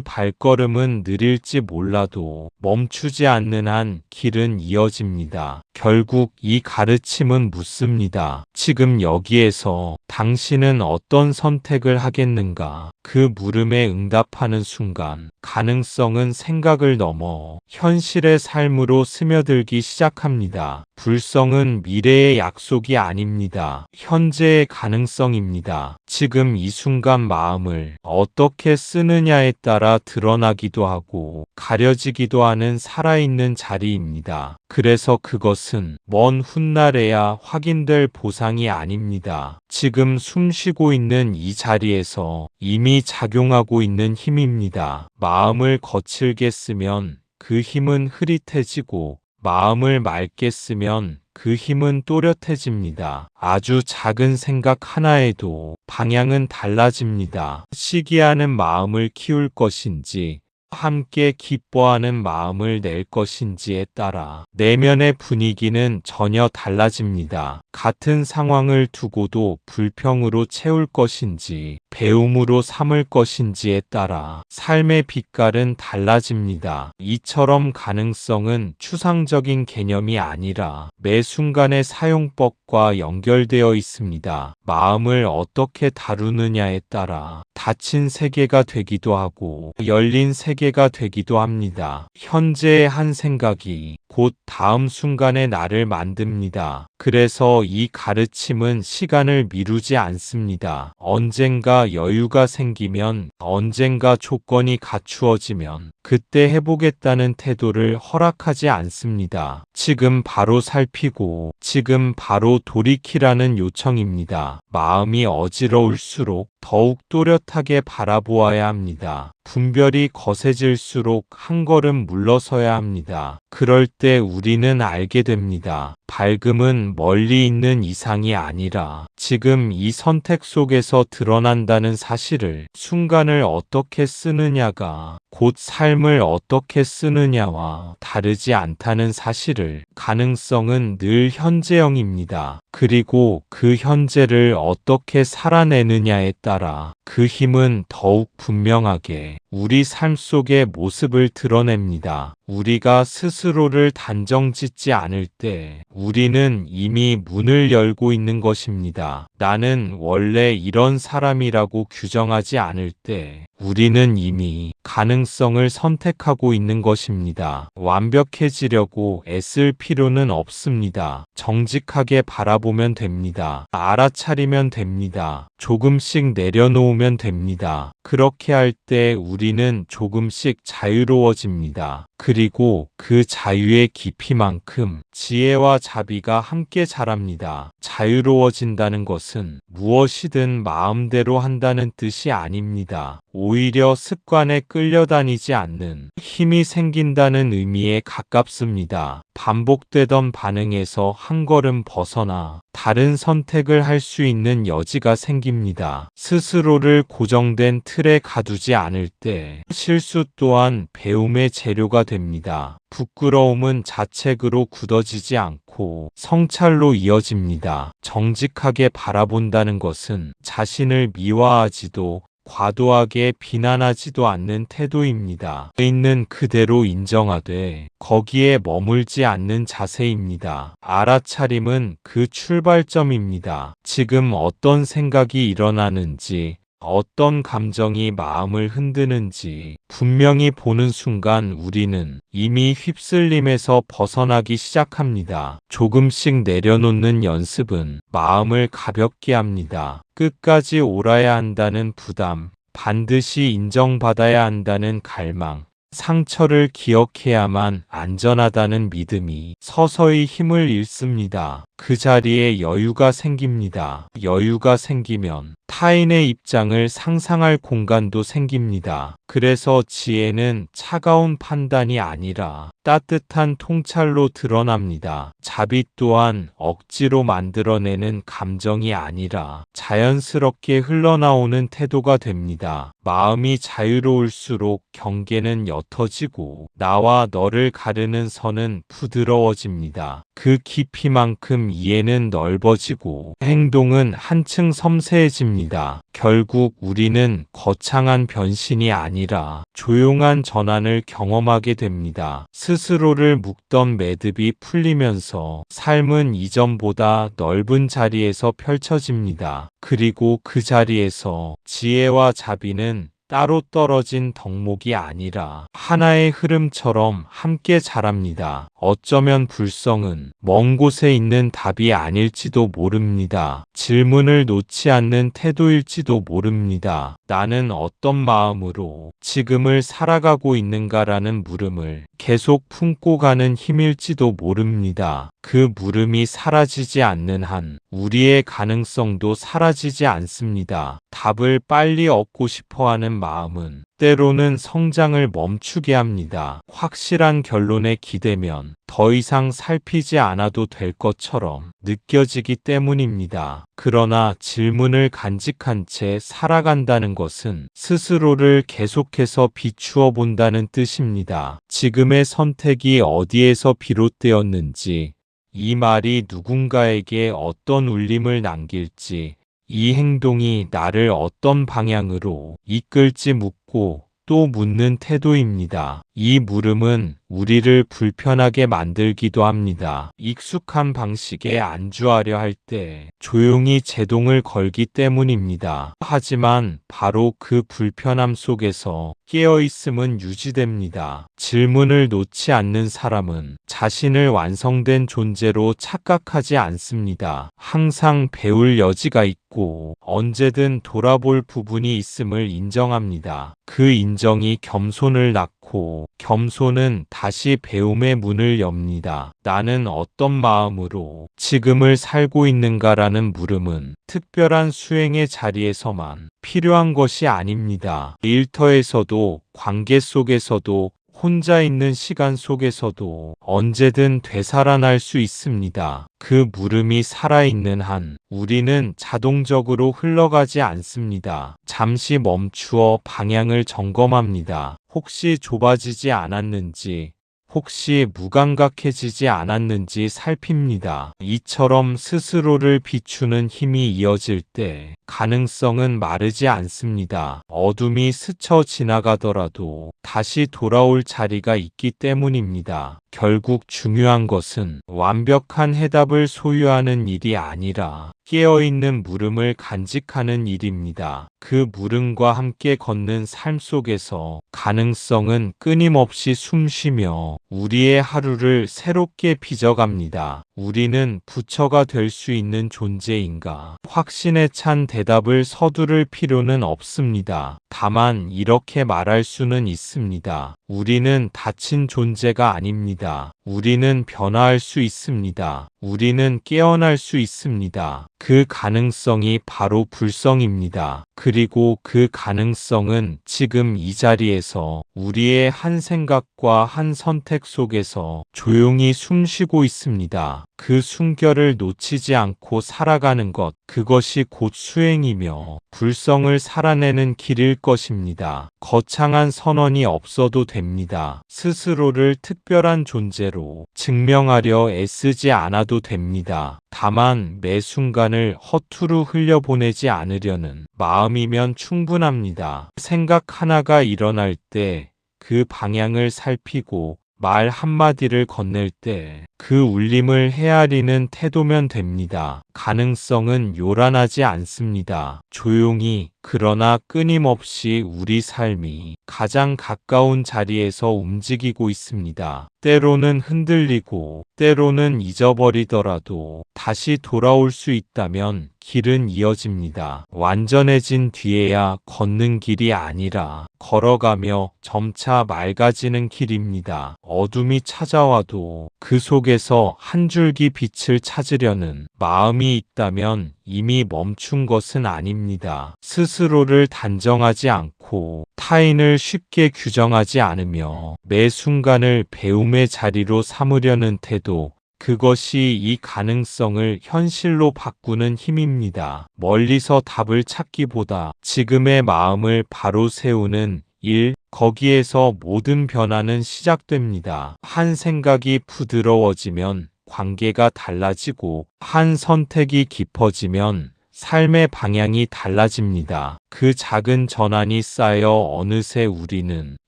발걸음은 느릴지 몰라도 멈추지 않는 한 길은 이어집니다. 결국 이 가르침은 묻습니다. 지금 여기에서 당신은 어떤 선택을 하겠는가? 그 물음에 응답하는 순간 가능성은 생각을 넘어 현실의 삶으로 스며들기 시작합니다. 불성은 미래의 약속이 아닙니다. 현재의 가능성입니다. 지금 이 순간 마음을 어떻게 쓰느냐에 따라 드러나기도 하고 가려지기도 하는 살아있는 자리입니다. 그래서 그것은 먼 훗날에야 확인될 보상이 아닙니다. 지금 숨쉬고 있는 이 자리에서 이미 작용하고 있는 힘입니다. 마음을 거칠게 쓰면 그 힘은 흐릿해지고 마음을 맑게 쓰면 그 힘은 또렷해집니다. 아주 작은 생각 하나에도 방향은 달라집니다. 시기하는 마음을 키울 것인지 함께 기뻐하는 마음을 낼 것인지에 따라 내면의 분위기는 전혀 달라집니다. 같은 상황을 두고도 불평으로 채울 것인지 배움으로 삼을 것인지에 따라 삶의 빛깔은 달라집니다. 이처럼 가능성은 추상적인 개념이 아니라 매 순간의 사용법과 연결되어 있습니다. 마음을 어떻게 다루느냐에 따라 닫힌 세계가 되기도 하고 열린 세계가 되기도 합니다. 현재의 한 생각이 곧 다음 순간의 나를 만듭니다. 그래서 이 가르침은 시간을 미루지 않습니다. 언젠가 여유가 생기면, 언젠가 조건이 갖추어지면 그때 해보겠다는 태도를 허락하지 않습니다. 지금 바로 살피고 지금 바로 돌이키라는 요청입니다. 마음이 어지러울수록 더욱 또렷하게 바라보아야 합니다. 분별이 거세질수록 한 걸음 물러서야 합니다. 그럴 때 우리는 알게 됩니다. 밝음은 멀리 있는 이상이 아니라 지금 이 선택 속에서 드러난다는 사실을, 순간을 어떻게 쓰느냐가 곧 삶을 어떻게 쓰느냐와 다르지 않다는 사실을, 가능성은 늘 현재형입니다. 그리고 그 현재를 어떻게 살아내느냐에 따라 그 힘은 더욱 분명하게 우리 삶 속의 모습을 드러냅니다. 우리가 스스로를 단정짓지 않을 때 우리는 이미 문을 열고 있는 것입니다. 나는 원래 이런 사람이라고 규정하지 않을 때 우리는 이미 가능성을 선택하고 있는 것입니다. 완벽해지려고 애쓸 필요는 없습니다. 정직하게 바라보면 됩니다. 알아차리면 됩니다. 조금씩 내려놓으면 됩니다. 그렇게 할 때 우리는 조금씩 자유로워집니다. 그리고 그 자유의 깊이만큼 지혜와 자비가 함께 자랍니다. 자유로워진다는 것은 무엇이든 마음대로 한다는 뜻이 아닙니다. 오히려 습관에 끌려다니지 않는 힘이 생긴다는 의미에 가깝습니다. 반복되던 반응에서 한 걸음 벗어나 다른 선택을 할 수 있는 여지가 생깁니다. 스스로를 고정된 틀에 가두지 않을 때 실수 또한 배움의 재료가 됩니다. 부끄러움은 자책으로 굳어지지 않고 성찰로 이어집니다. 정직하게 바라본다는 것은 자신을 미화하지도 과도하게 비난하지도 않는 태도입니다. 있는 그대로 인정하되 거기에 머물지 않는 자세입니다. 알아차림은 그 출발점입니다. 지금 어떤 생각이 일어나는지, 어떤 감정이 마음을 흔드는지 분명히 보는 순간 우리는 이미 휩쓸림에서 벗어나기 시작합니다. 조금씩 내려놓는 연습은 마음을 가볍게 합니다. 끝까지 옳아야 한다는 부담, 반드시 인정받아야 한다는 갈망, 상처를 기억해야만 안전하다는 믿음이 서서히 힘을 잃습니다. 그 자리에 여유가 생깁니다. 여유가 생기면 타인의 입장을 상상할 공간도 생깁니다. 그래서 지혜는 차가운 판단이 아니라 따뜻한 통찰로 드러납니다. 자비 또한 억지로 만들어내는 감정이 아니라 자연스럽게 흘러나오는 태도가 됩니다. 마음이 자유로울수록 경계는 옅어지고 나와 너를 가르는 선은 부드러워집니다. 그 깊이만큼 이해는 넓어지고 행동은 한층 섬세해집니다. 결국 우리는 거창한 변신이 아니라 조용한 전환을 경험하게 됩니다. 스스로를 묶던 매듭이 풀리면서 삶은 이전보다 넓은 자리에서 펼쳐집니다. 그리고 그 자리에서 지혜와 자비는 따로 떨어진 덕목이 아니라 하나의 흐름처럼 함께 자랍니다. 어쩌면 불성은 먼 곳에 있는 답이 아닐지도 모릅니다. 질문을 놓지 않는 태도일지도 모릅니다. 나는 어떤 마음으로 지금을 살아가고 있는가라는 물음을 계속 품고 가는 힘일지도 모릅니다. 그 물음이 사라지지 않는 한 우리의 가능성도 사라지지 않습니다. 답을 빨리 얻고 싶어 하는 마음은 때로는 성장을 멈추게 합니다. 확실한 결론에 기대면 더 이상 살피지 않아도 될 것처럼 느껴지기 때문입니다. 그러나 질문을 간직한 채 살아간다는 것은 스스로를 계속해서 비추어 본다는 뜻입니다. 지금의 선택이 어디에서 비롯되었는지, 이 말이 누군가에게 어떤 울림을 남길지, 이 행동이 나를 어떤 방향으로 이끌지 묻고 또 묻는 태도입니다. 이 물음은 우리를 불편하게 만들기도 합니다. 익숙한 방식에 안주하려 할 때 조용히 제동을 걸기 때문입니다. 하지만 바로 그 불편함 속에서 깨어있음은 유지됩니다. 질문을 놓지 않는 사람은 자신을 완성된 존재로 착각하지 않습니다. 항상 배울 여지가 있고 언제든 돌아볼 부분이 있음을 인정합니다. 그 인정이 겸손을 낳고 겸손은 다시 배움의 문을 엽니다. 나는 어떤 마음으로 지금을 살고 있는가라는 물음은 특별한 수행의 자리에서만 필요한 것이 아닙니다. 일터에서도 관계 속에서도 혼자 있는 시간 속에서도 언제든 되살아날 수 있습니다. 그 물음이 살아있는 한 우리는 자동적으로 흘러가지 않습니다. 잠시 멈추어 방향을 점검합니다. 혹시 좁아지지 않았는지, 혹시 무감각해지지 않았는지 살핍니다. 이처럼 스스로를 비추는 힘이 이어질 때 가능성은 마르지 않습니다. 어둠이 스쳐 지나가더라도 다시 돌아올 자리가 있기 때문입니다. 결국 중요한 것은 완벽한 해답을 소유하는 일이 아니라 깨어있는 물음을 간직하는 일입니다. 그 물음과 함께 걷는 삶 속에서 가능성은 끊임없이 숨쉬며 우리의 하루를 새롭게 빚어갑니다. 우리는 부처가 될 수 있는 존재인가? 확신에 찬 대답을 서두를 필요는 없습니다. 다만 이렇게 말할 수는 있습니다. 우리는 닫힌 존재가 아닙니다. 우리는 변화할 수 있습니다. 우리는 깨어날 수 있습니다. 그 가능성이 바로 불성입니다. 그리고 그 가능성은 지금 이 자리에서 우리의 한 생각과 한 선택 속에서 조용히 숨쉬고 있습니다. 그 숨결을 놓치지 않고 살아가는 것, 그것이 곧 수행이며 불성을 살아내는 길일 것입니다. 거창한 선언이 없어도 됩니다. 스스로를 특별한 존재로 증명하려 애쓰지 않아도 됩니다. 다만 매 순간을 허투루 흘려보내지 않으려는 마음이면 충분합니다. 생각 하나가 일어날 때 그 방향을 살피고 말 한마디를 건넬 때 그 울림을 헤아리는 태도면 됩니다. 가능성은 요란하지 않습니다. 조용히 그러나 끊임없이 우리 삶이 가장 가까운 자리에서 움직이고 있습니다. 때로는 흔들리고 때로는 잊어버리더라도 다시 돌아올 수 있다면 길은 이어집니다. 완전해진 뒤에야 걷는 길이 아니라 걸어가며 점차 맑아지는 길입니다. 어둠이 찾아와도 그 속에서 한 줄기 빛을 찾으려는 마음이 있다면 이미 멈춘 것은 아닙니다. 스스로를 단정하지 않고 타인을 쉽게 규정하지 않으며 매 순간을 배움의 자리로 삼으려는 태도, 그것이 이 가능성을 현실로 바꾸는 힘입니다. 멀리서 답을 찾기보다 지금의 마음을 바로 세우는 일, 거기에서 모든 변화는 시작됩니다. 한 생각이 부드러워지면 관계가 달라지고 한 선택이 깊어지면 삶의 방향이 달라집니다. 그 작은 전환이 쌓여 어느새 우리는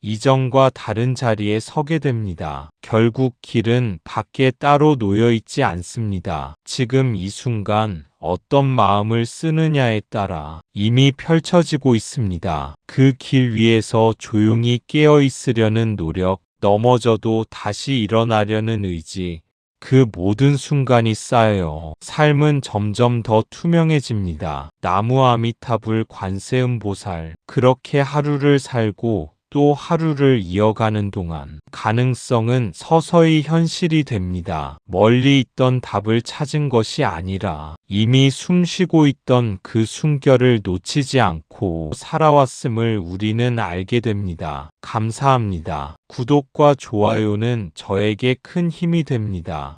이전과 다른 자리에 서게 됩니다. 결국 길은 밖에 따로 놓여 있지 않습니다. 지금 이 순간 어떤 마음을 쓰느냐에 따라 이미 펼쳐지고 있습니다. 그 길 위에서 조용히 깨어 있으려는 노력, 넘어져도 다시 일어나려는 의지, 그 모든 순간이 쌓여 삶은 점점 더 투명해집니다. 나무 아미타불 관세음보살, 그렇게 하루를 살고 또 하루를 이어가는 동안 가능성은 서서히 현실이 됩니다. 멀리 있던 답을 찾은 것이 아니라 이미 숨쉬고 있던 그 숨결을 놓치지 않고 살아왔음을 우리는 알게 됩니다. 감사합니다. 구독과 좋아요는 저에게 큰 힘이 됩니다.